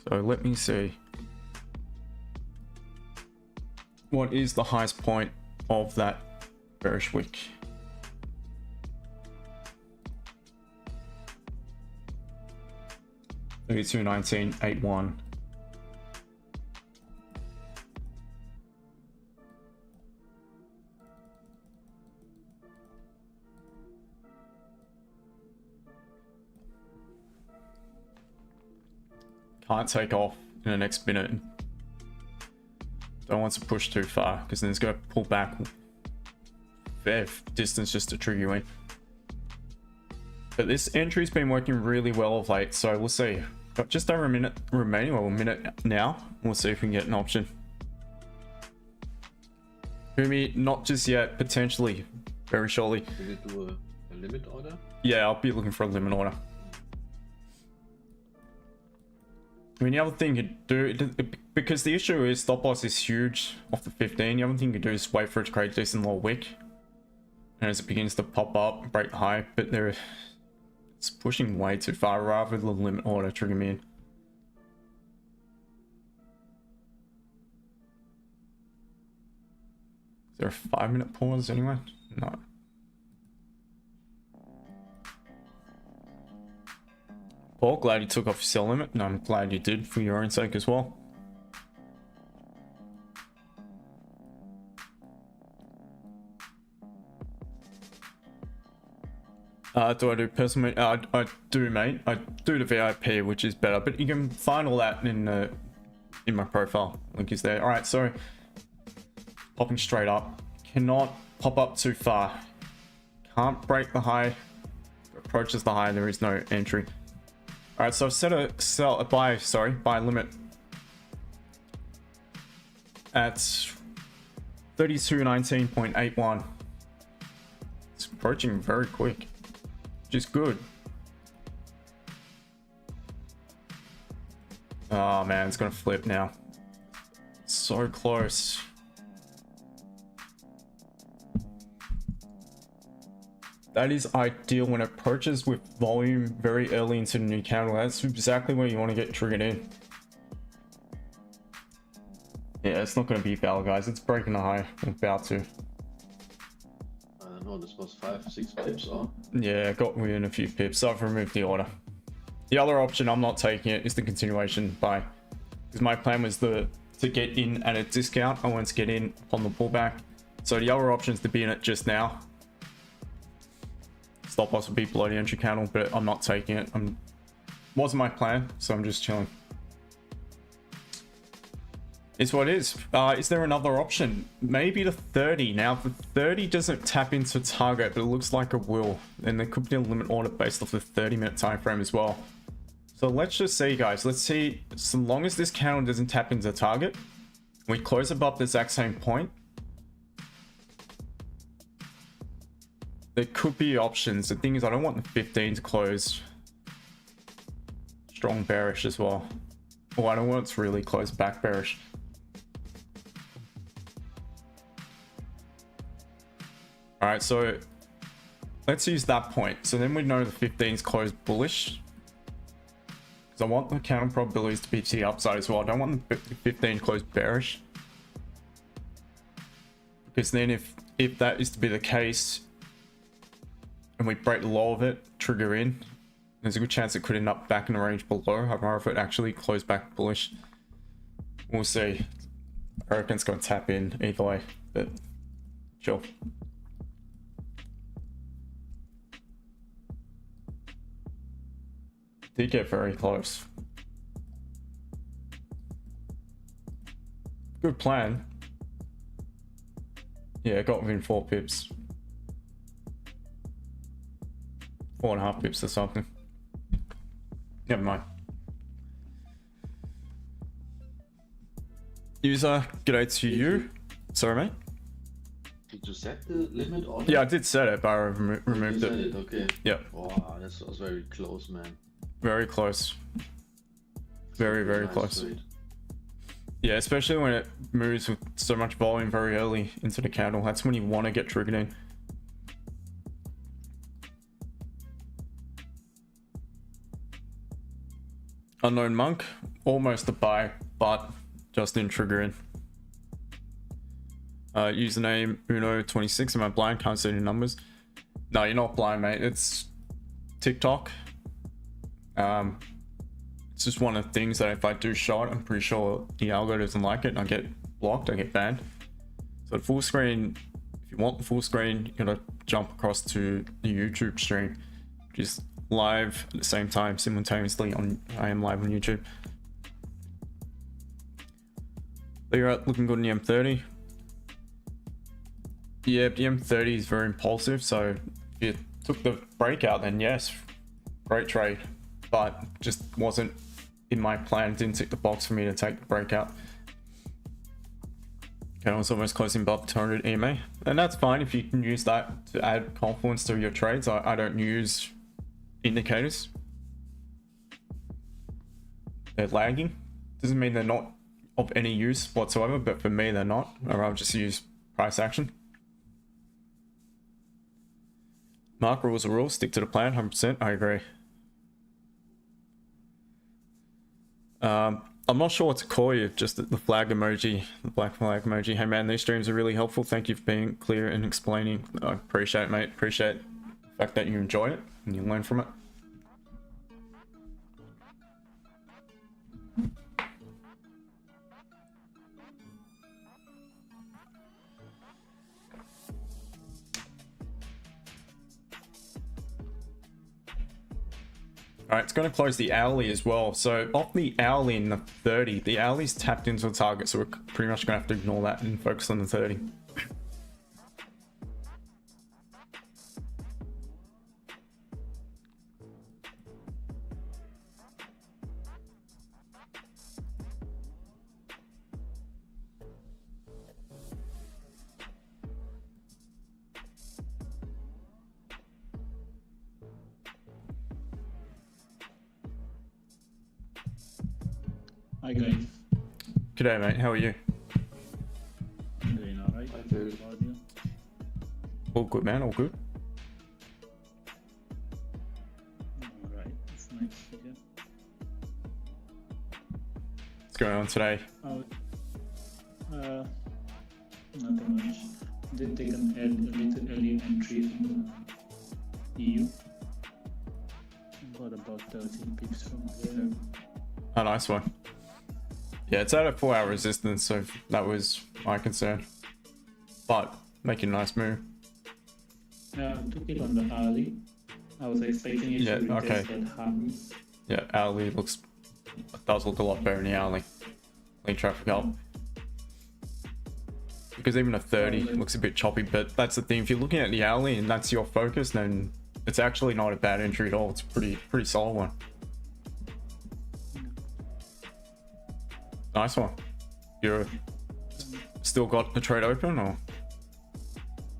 So let me see. What is the highest point of that bearish wick? $32.19.81. Can't take off in the next minute. Don't want to push too far, because then it's going to pull back fair distance just to trigger you in. But this entry's been working really well of late, so we'll see. Got just over a minute remaining, or a minute now. We'll see if we can get an option. Humi, not just yet, potentially, very shortly.
Will it do a limit order?
Yeah, I'll be looking for a limit order. I mean, the other thing you do, because the issue is stop loss is huge off the 15, the other thing you do is wait for it to create a decent little wick. And as it begins to pop up, break high, but it's pushing way too far, rather than the limit order trigger me in. Is there a 5-minute pause anyway? No. Paul, glad you took off your sell limit, and I'm glad you did for your own sake as well. Do I do personal? I do, mate. I do the VIP, which is better, but you can find all that in my profile. Link is there. All right, so popping straight up. Cannot pop up too far. Can't break the high. Approaches the high. There is no entry. All right, so I've set a buy limit at 3219.81. It's approaching very quick, which is good. Oh man, it's gonna flip now. So close. That is ideal when it approaches with volume very early into the new candle. That's exactly where you want to get triggered in. Yeah, it's not going to be foul, guys. It's breaking the high. I'm about to.
I don't know, this was 5-6 pips, or?
Yeah, got within a few pips. So I've removed the order. The other option, I'm not taking it, is the continuation buy. Because my plan was to get in at a discount. I wanted to get in on the pullback. So the other option is to be in it just now. Stop loss would be below the entry candle, but I'm not taking it. Wasn't my plan, so I'm just chilling. It's what it is. Is there another option? Maybe the 30. Now, if the 30 doesn't tap into target, but it looks like it will, then there could be a limit order based off the 30-minute time frame as well. So let's just see, guys. Let's see. So long as this candle doesn't tap into target, we close above the exact same point. There could be options. The thing is, I don't want the 15 to close strong bearish as well. Oh, I don't want it to really close back bearish. All right, so let's use that point. So then we know the 15's closed bullish. Because I want the counter probabilities to be to the upside as well. I don't want the 15 closed bearish. Because then if that is to be the case, and we break the low of it, trigger in, there's a good chance it could end up back in the range below. However, if it actually closed back bullish, we'll see. I reckon it's going to tap in either way, but chill. Did get very close. Good plan. Yeah, got within 4 pips. 4.5 pips or something. Never mind. User, g'day to you. Sorry, mate.
Did you set the limit order?
Yeah, I did set it, but I removed
you set it. Okay.
Yeah.
Wow, this was very close, man.
Very close. Very, very
Nice
close.
trade.
Yeah, especially when it moves with so much volume very early into the candle. That's when you want to get triggered in. Unknown monk, almost a buy, but just didn't trigger in. Username Uno26. Am I blind? Can't see any numbers. No, you're not blind, mate. It's TikTok. It's just one of the things that if I do show it, I'm pretty sure the algorithm doesn't like it and I get blocked, I get banned. So the full screen, if you want the full screen, you gotta jump across to the YouTube stream, which is live at the same time simultaneously on. I am live on YouTube. There you're at, looking good in the M30. Yeah, the M30 is very impulsive, so if you took the breakout, then yes, great trade, but just wasn't in my plan. Didn't tick the box for me to take the breakout. Okay, I was almost closing above 200 EMA, and that's fine if you can use that to add confidence to your trades. I don't use indicators. They're lagging. Doesn't mean they're not of any use whatsoever, but for me they're not. Or I'll just use price action. Mark, rules are rules. Stick to the plan. 100%. I agree. I'm not sure what to call you. Just the flag emoji, the black flag emoji. Hey man, these streams are really helpful. Thank you for being clear and explaining. I appreciate it, mate. Appreciate the fact that you enjoy it and you learn from it. All right, it's going to close the hourly as well. So off the hourly in the 30, the hourly's tapped into the target, so we're pretty much going to have to ignore that and focus on the 30.
Hi guys.
G'day, mate. How are you?
Doing alright?
I feel
All good, man. All good.
Alright, it's nice to hear.
What's going on today?
Nothing much. Did take a little early entry on EU. Got about 13 pips from there.
A nice one. Yeah, it's at a 4-hour resistance, so that was my concern. But making a nice move.
Took it on the early. I was expecting it to
okay.
retest that high.
Yeah, hourly does look a lot better in the hourly. Clean traffic up. Because even a 30 looks a bit choppy, but that's the thing. If you're looking at the hourly and that's your focus, then it's actually not a bad entry at all. It's a pretty solid one. Nice one. You're still got the trade open, or?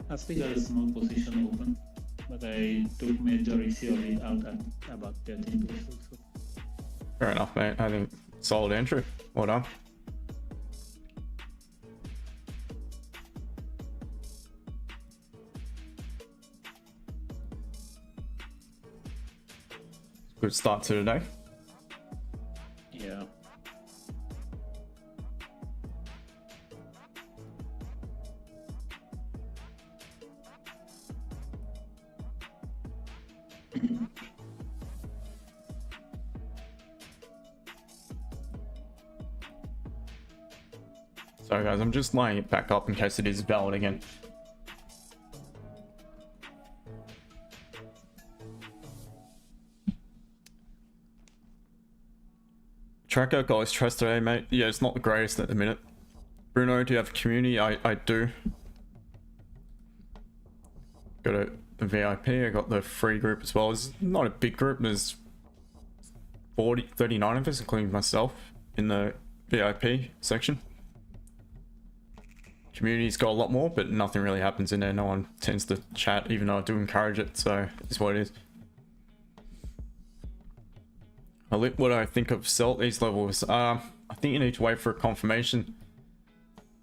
I still got a small position open, but I took majority of it out at about 13 pips also.
Fair enough, mate. I think solid entry. Well done. Good start to the day.
Yeah.
Sorry guys, I'm just lining it back up in case it is valid again. Tracker guys, trust today, mate. Yeah, it's not the greatest at the minute. Bruno, do you have a community? I do. Got a VIP, I got the free group as well. It's not a big group, there's 39 of us, including myself, in the VIP section. Community's got a lot more, but nothing really happens in there. No one tends to chat, even though I do encourage it, so it's what it is. What I think of sell at these levels, I think you need to wait for a confirmation.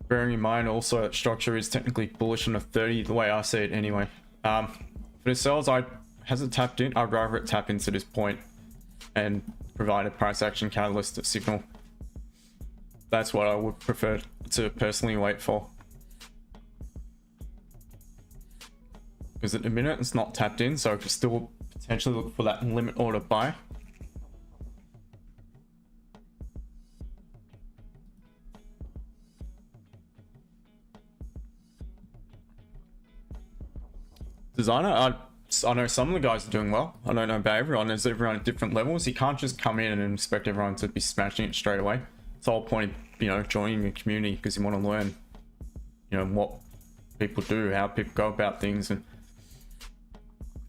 Bearing in mind also that structure is technically bullish on a 30, the way I see it anyway. For the sells, hasn't tapped in. I'd rather it tap into this point and provide a price action catalyst signal. That's what I would prefer to personally wait for. Because at the minute it's not tapped in, so I could still potentially look for that limit order buy. Designer, I know some of the guys are doing well. I don't know about everyone. There's everyone at different levels. You can't just come in and expect everyone to be smashing it straight away. It's the whole point of, joining a community, because you want to learn, what people do, how people go about things. And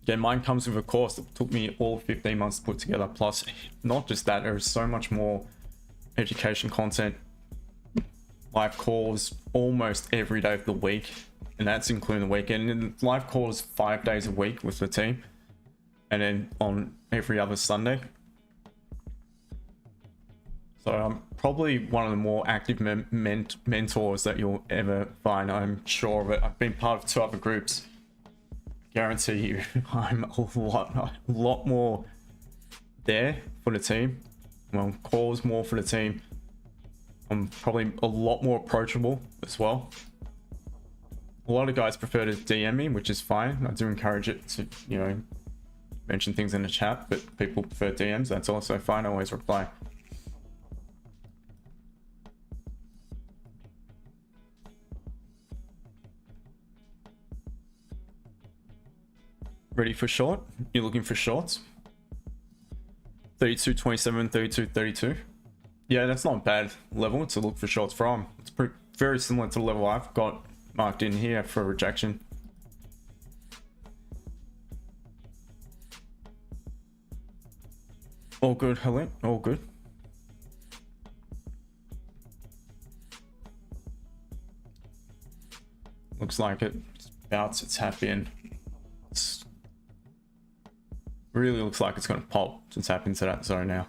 again, mine comes with a course that took me all 15 months to put together. Plus, not just that, there is so much more education content, live calls almost every day of the week. And that's including the weekend. And live calls 5 days a week with the team, and then on every other Sunday. So I'm probably one of the more active mentors that you'll ever find. I'm sure of it. I've been part of 2 other groups. Guarantee you, I'm a lot more there for the team. Well, calls more for the team. I'm probably a lot more approachable as well. A lot of guys prefer to DM me, which is fine. I do encourage it to, mention things in the chat, but people prefer DMs. That's also fine. I always reply. Ready for short? You're looking for shorts? 32.27, 32.32. Yeah, that's not a bad level to look for shorts from. It's very similar to the level I've got marked in here for rejection. All good, Helen. All good. Looks like it's about to tap in. Really looks like it's going to pop to tap into that zone now.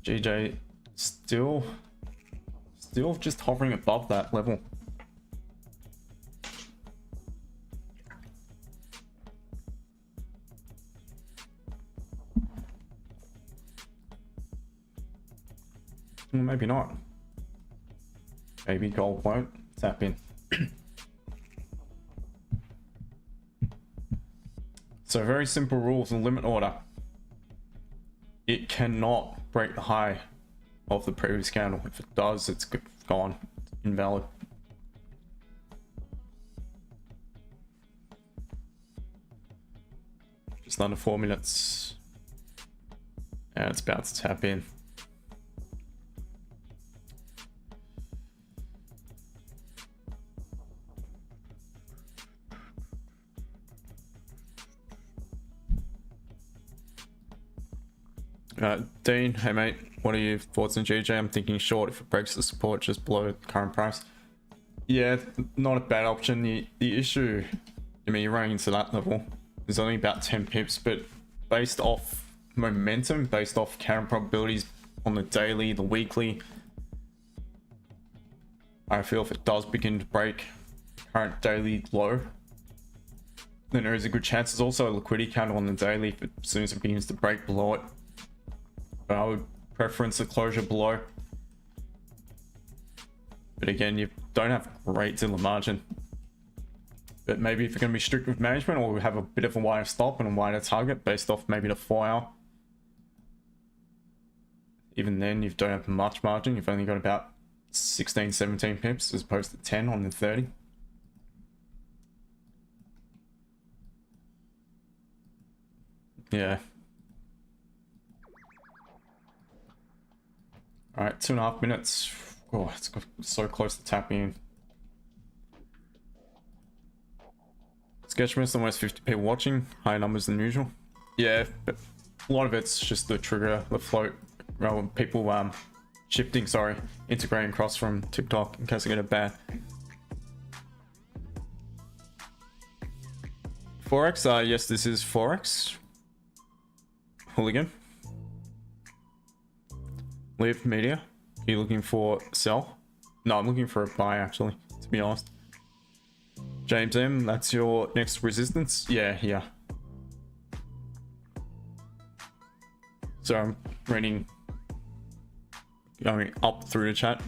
GJ still just hovering above that level. Well, maybe not. Maybe gold won't tap in. So very simple rules and limit order. It cannot break the high of the previous candle. If it does, it's gone. It's invalid. Just under 4 minutes. And it's about to tap in. Dean, hey mate, what are your thoughts on GJ? I'm thinking short if it breaks the support just below the current price. Yeah, not a bad option. The issue, I mean, you're running into that level. There's only about 10 pips, but based off momentum, based off counter probabilities on the daily, the weekly, I feel if it does begin to break current daily low, then there is a good chance there's also a liquidity candle on the daily if as soon as it begins to break below it. But I would preference the closure below. But again, you don't have great deal of margin. But maybe if you're going to be strict with management, or have a bit of a wider stop and a wider target based off maybe the 4 hour. Even then, you don't have much margin. You've only got about 16, 17 pips as opposed to 10 on the 30. Yeah. All right, 2.5 minutes. Oh, it's so close to tapping in. Sketchmas, almost 50 people watching, higher numbers than usual. Yeah, but a lot of it's just the trigger, the float, people shifting, integrating across from TikTok in case I get a ban. Forex, yes, this is Forex. Hooligan. Live media. Are you looking for sell? No, I'm looking for a buy actually, to be honest. James M, that's your next resistance? Yeah. So I'm reading, going up through the chat.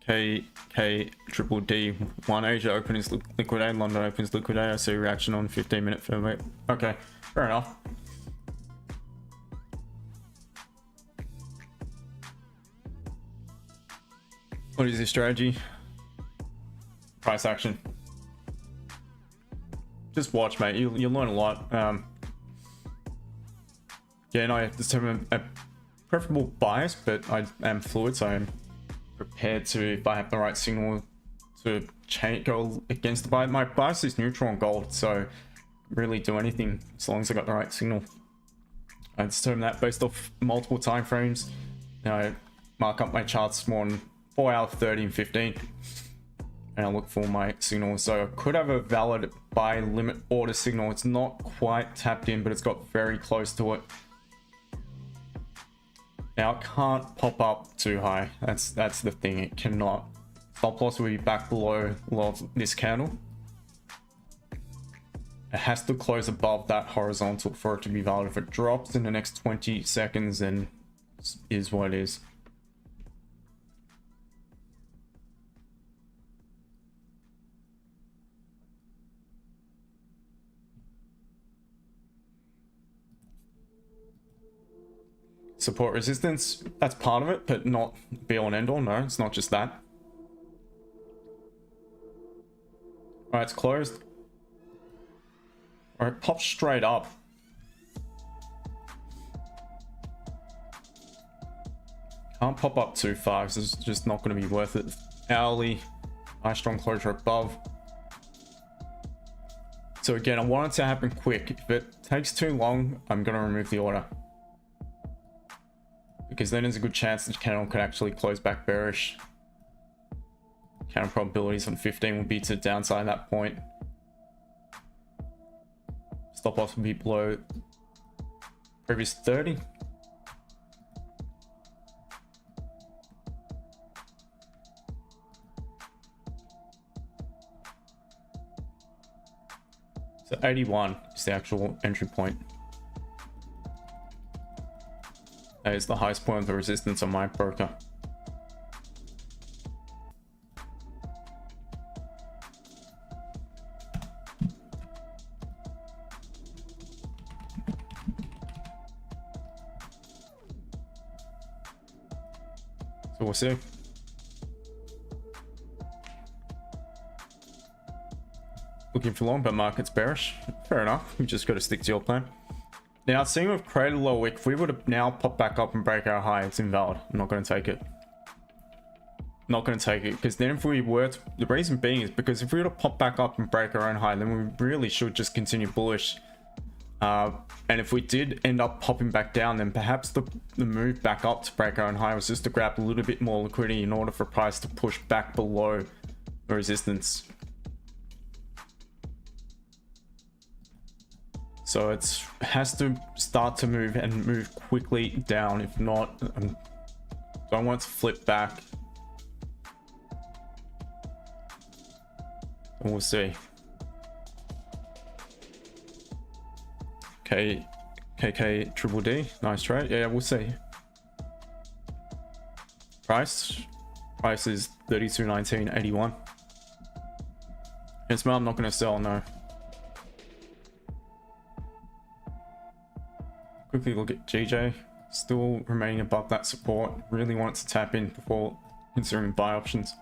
KKDD 1 Asia open is liquidate, London opens liquidate. I see reaction on 15-minute firmware. Okay, fair enough. What is your strategy? Price action. Just watch, mate. You'll learn a lot. Yeah, and I determine a preferable bias, but I am fluid, so I'm prepared to, if I have the right signal, to go against the bias. My bias is neutral on gold, so really do anything as long as I got the right signal. I determine that based off multiple time frames. You know, I mark up my charts more on 4 hour, 30 and 15, and I look for my signal. So I could have a valid buy limit order signal. It's not quite tapped in, but it's got very close to it. Now it can't pop up too high. That's the thing. It cannot. Stop loss will be back below this candle. It has to close above that horizontal for it to be valid. If it drops in the next 20 seconds, then is what it is. support resistance. That's part of it, but not be all and end all. No, it's not just that. All right, it's closed. All right, pop straight up. Can't pop up too far because it's just not going to be worth it. Hourly, nice strong closure above. So again, I want it to happen quick. If it takes too long, I'm going to remove the order. Because then there's a good chance the candle could actually close back bearish. Counter probabilities on 15 would be to the downside at that point. Stop loss would be below previous 30. So 81 is the actual entry point. That is the highest point of the resistance on my broker. So we'll see. Looking for long, but market's bearish. Fair enough. You just got to stick to your plan. Now, seeing we've created a low wick, if we were to now pop back up and break our high, it's invalid. I'm not going to take it. Not going to take it, because then if we were to, the reason being is because if we were to pop back up and break our own high, then we really should just continue bullish. And if we did end up popping back down, then perhaps the move back up to break our own high was just to grab a little bit more liquidity in order for price to push back below the resistance. So it has to start to move and move quickly down. If not, don't want it to flip back. And we'll see. KKDD, nice trade. Yeah, we'll see. Price is 32.19.81. It's I'm not going to sell, no. Quickly look at GJ, still remaining above that support. Really want it to tap in before considering buy options.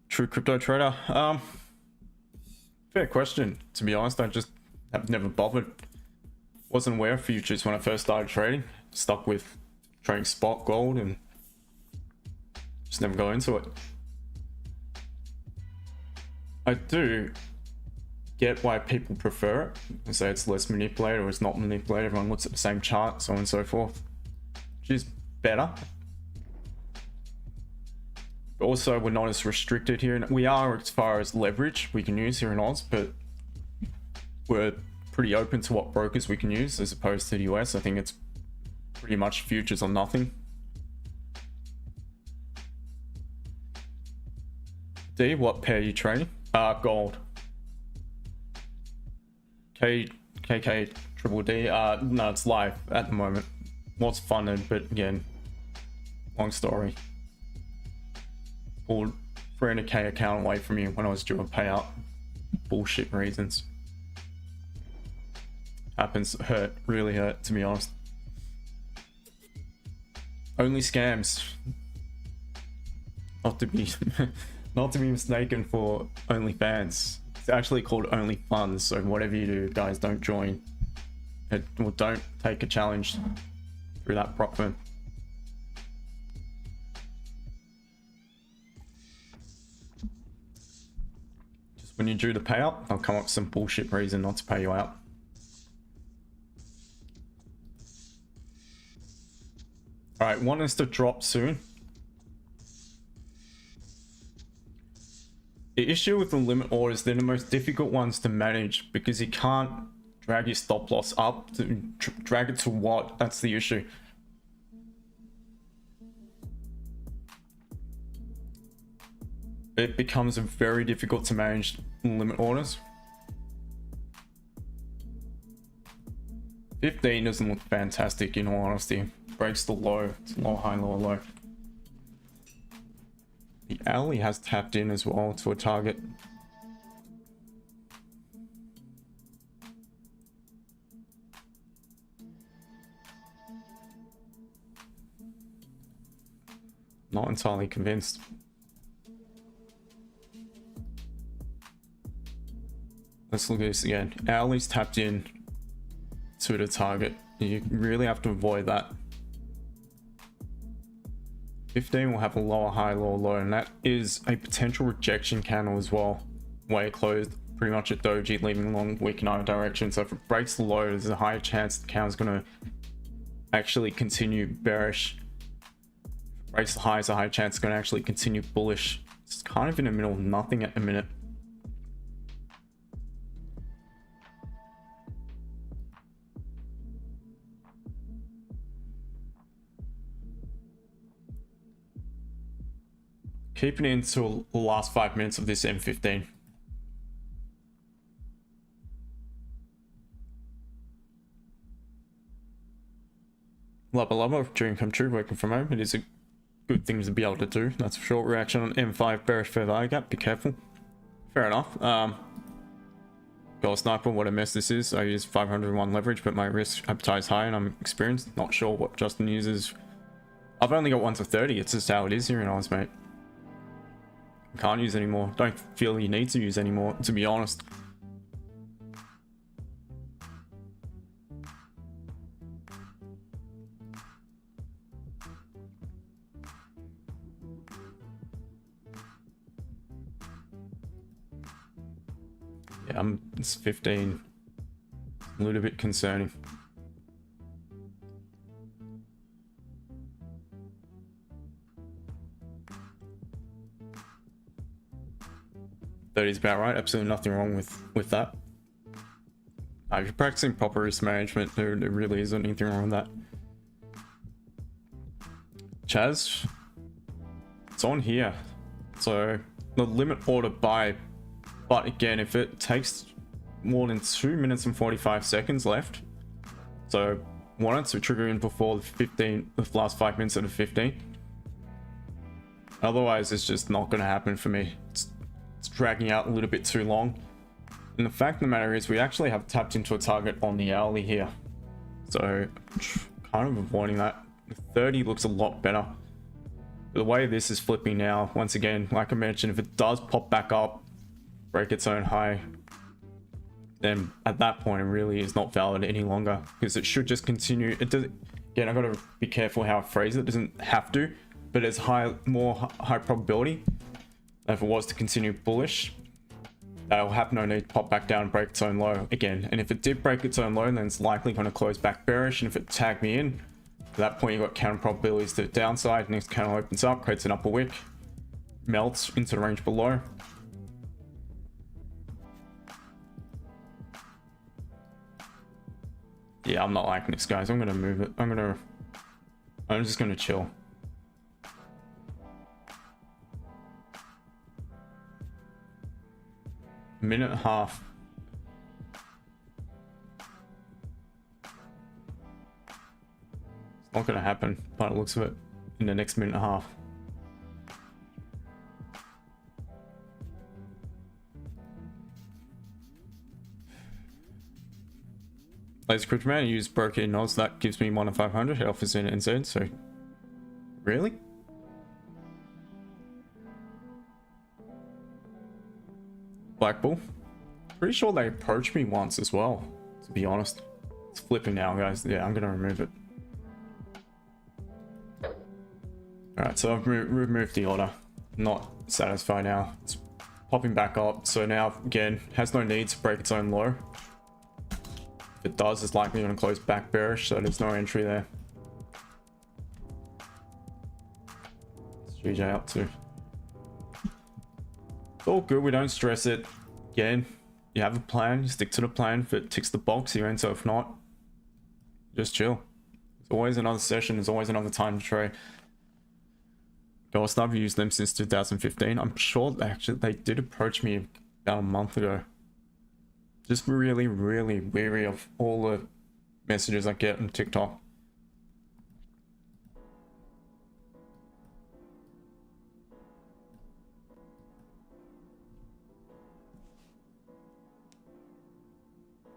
True crypto trader. Fair question, to be honest. I just have never bothered. Wasn't aware of futures when I first started trading. Stuck with trading spot gold and just never go into it. I do get why people prefer it. I say it's less manipulated or it's not manipulated. Everyone looks at the same chart, so on and so forth, which is better. But also, we're not as restricted here. And we are as far as leverage we can use here in Oz, but we're pretty open to what brokers we can use as opposed to the US. I think it's pretty much futures or nothing. D, what pair are you trading? Gold. KKDD. No, it's live at the moment. Was funded, but again, long story. Pulled 300k account away from you when I was due a payout. Bullshit reasons. Happens. Hurt. Really hurt, to be honest. Only scams. Not to be not to be mistaken for OnlyFans. It's actually called OnlyFans, so whatever you do, guys, don't join. Well, don't take a challenge through that prop firm. Just when you're due to pay out, I'll come up with some bullshit reason not to pay you out. Alright, want us to drop soon. The issue with the limit orders, they're the most difficult ones to manage because you can't drag your stop loss up. To drag it to what? That's the issue. It becomes very difficult to manage limit orders. 15 doesn't look fantastic in all honesty. Breaks the low. It's low, high, low, low. The hourly has tapped in as well to a target. Not entirely convinced. Let's look at this again. Hourly's tapped in to the target. You really have to avoid that. 15 will have a lower high, lower low, and that is a potential rejection candle as well. Way it closed pretty much at doji, leaving long wick in either direction. So if it breaks the low, there's a higher chance the candle's going to actually continue bearish. If it breaks the high, there's a high chance it's going to actually continue bullish. It's kind of in the middle of nothing at the minute. Keeping it until the last 5 minutes of this M15. Lubba dream come true working from home. It is a good thing to be able to do, that's for sure. Reaction on M5 bearish fair value gap, be careful. Fair enough. Gold sniper, what a mess this is. I use 501 leverage, but my risk appetite is high and I'm experienced. Not sure what Justin uses. I've only got 1 to 30, it's just how it is here in Oz, mate. Can't use anymore. Don't feel you need to use anymore, to be honest. Yeah, it's 15. A little bit concerning. That is about right. Absolutely nothing wrong with that. If you're practicing proper risk management, there really isn't anything wrong with that. Chaz, it's on here. So the limit order buy, but again, if it takes more than 2 minutes and 45 seconds left, so want it to trigger in before the last 5 minutes of the 15. Otherwise, it's just not going to happen for me. It's dragging out a little bit too long. And the fact of the matter is we actually have tapped into a target on the hourly here. So kind of avoiding that. The 30 looks a lot better. But the way this is flipping now, once again, like I mentioned, if it does pop back up, break its own high, then at that point it really is not valid any longer, because it should just continue. It does. Again, I've got to be careful how I phrase it. It doesn't have to, but it's more high probability. If it was to continue bullish, that'll have no need to pop back down and break its own low again. And if it did break its own low, then it's likely going to close back bearish. And if it tagged me in, at that point, you've got counter probabilities to the downside. Next candle opens up, creates an upper wick, melts into the range below. Yeah, I'm not liking this, guys. I'm going to move it. I'm just going to chill. Minute and a half. It's not going to happen by the looks of it in the next minute and a half. Laser Crypto Man, use broker in Oz, that gives me 1 in 500. It offers in NZ, so really? Black Bull. Pretty sure they approached me once as well, to be honest. It's flipping now, guys. Yeah, I'm gonna remove it. Alright, so I've removed the order. Not satisfied now. It's popping back up. So now, again, has no need to break its own low. If it does, it's likely going to close back bearish, so there's no entry there. What's GJ up to? It's all good, we don't stress it. Again, you have a plan, you stick to the plan. If it ticks the box, you enter. If not, just chill. There's always another session, there's always another time to trade. Xauusd, I've used them since 2015. I'm sure they did approach me about a month ago. Just really, really wary of all the messages I get on TikTok.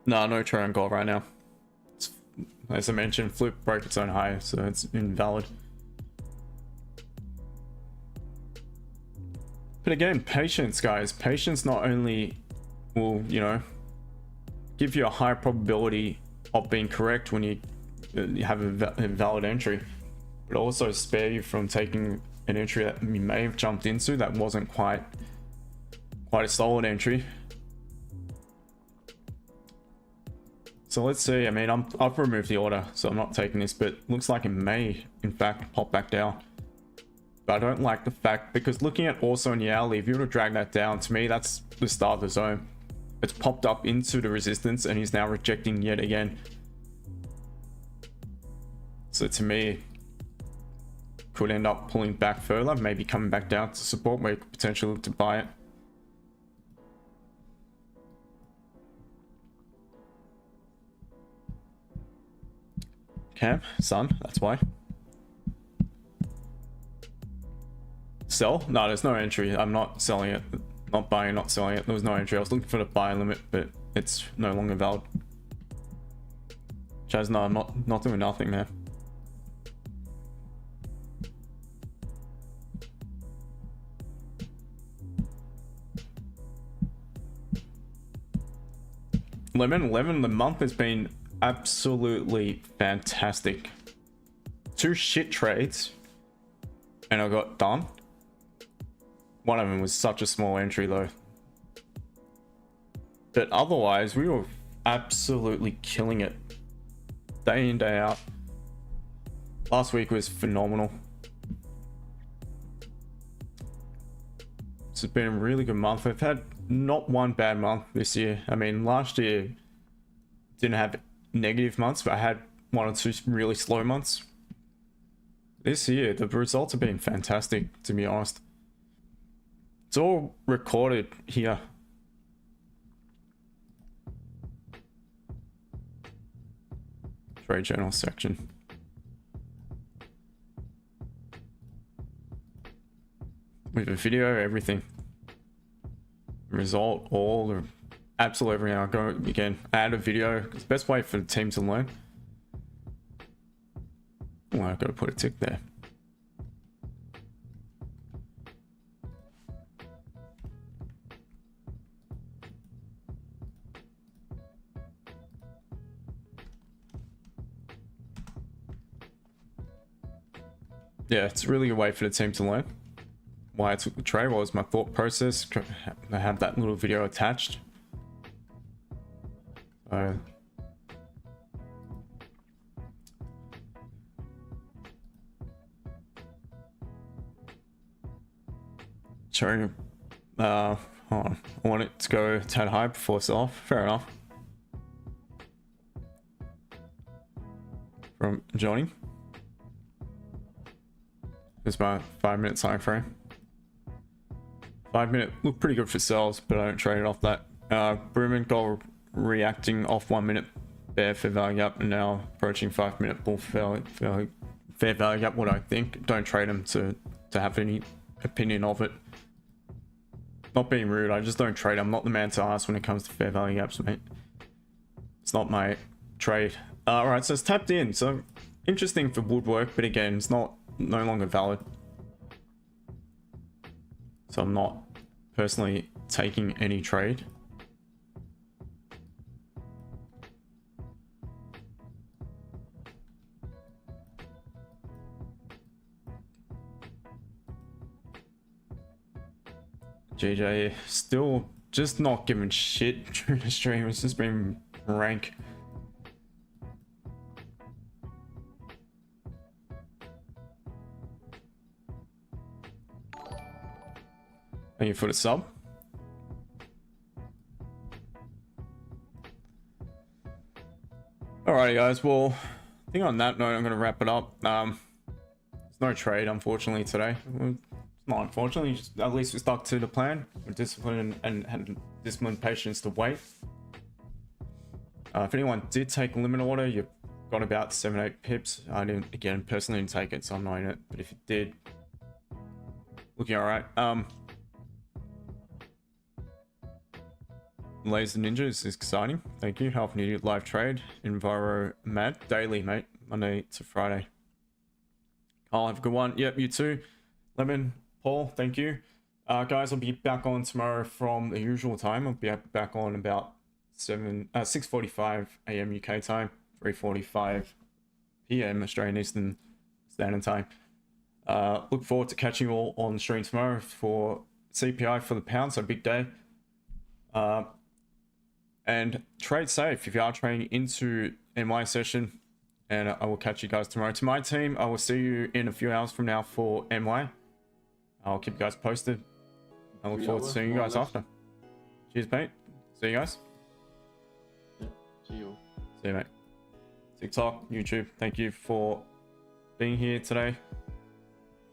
No trade on gold right now. As I mentioned, flip broke its own high, so it's invalid. But again, patience, guys. Patience not only will, you know, give you a high probability of being correct when you have a valid entry, but also spare you from taking an entry that you may have jumped into that wasn't quite a solid entry. So let's see. I mean, I've removed the order, so I'm not taking this, but looks like it may in fact pop back down. But I don't like the fact, because looking at also in the hourly, if you were to drag that down, to me that's the start of the zone. It's popped up into the resistance and he's now rejecting yet again. So to me, could end up pulling back further, maybe coming back down to support where you could potentially look to buy it. Cam, son, that's why. Sell? No, there's no entry. I'm not selling it. Not buying, not selling it. There was no entry. I was looking for the buy limit, but it's no longer valid. Chaz, no, I'm not doing nothing, man. Lemon, the month has been absolutely fantastic. 2 shit trades and I got done. One of them was such a small entry though, but otherwise we were absolutely killing it day in, day out. Last week was phenomenal. It's been a really good month. I've had not one bad month this year. I mean, last year didn't have negative months, but I had 1 or 2 really slow months. This year the results have been fantastic, to be honest. It's all recorded here. Trade journal section. With a video, everything. Result, all the absolute everything. I'll go again, add a video. It's the best way for the team to learn. Oh, I've got to put a tick there. Yeah, it's really a way for the team to learn. Why I took the trade was my thought process. I have that little video attached. So hold on. I want it to go a tad high before sell off. Fair enough. From Johnny. It's my 5-minute time frame. 5 minute look pretty good for sells, but I don't trade it off that. Brewman gold reacting off 1 minute bear fair value gap, and now approaching 5 minute bull fair value gap. What I think, don't trade them to have any opinion of it. Not being rude, I just don't trade. I'm not the man to ask when it comes to fair value gaps, mate. It's not my trade. Alright, so it's tapped in. So interesting for woodwork, but again, it's no longer valid. So I'm not personally taking any trade. JJ still just not giving shit during the stream. It's just been rank. Thank you for the sub. Alrighty guys, well, I think on that note I'm going to wrap it up. There's no trade unfortunately today. Not unfortunately, just at least we stuck to the plan. We're disciplined and had disciplined patience to wait. If anyone did take a limit order, you've got about 7-8 pips. I didn't, again, personally didn't take it, so I'm not in it. But if you did, looking alright. Laser Ninja is exciting. Thank you. Helping you live trade. Enviro Mad. Daily, mate. Monday to Friday. I'll have a good one. Yep, you too. Lemon, Paul, thank you. Guys, I'll be back on tomorrow from the usual time. I'll be back on about 6:45 a.m. UK time, 3:45 p.m. Australian Eastern Standard Time. Look forward to catching you all on the stream tomorrow for CPI for the pound, so big day. And trade safe if you are trading into NY session, and I will catch you guys tomorrow. To my team, I will see you in a few hours from now for NY. I'll keep you guys posted. I look forward to seeing you guys after. Cheers, mate. See you guys.
Yeah, see you.
See you, mate. TikTok, YouTube, thank you for being here today.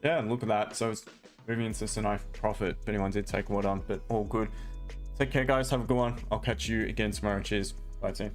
Yeah, look at that. So it's moving into a nice profit. If anyone did take a order, but all good. Take care, guys. Have a good one. I'll catch you again tomorrow. Cheers. Bye, team.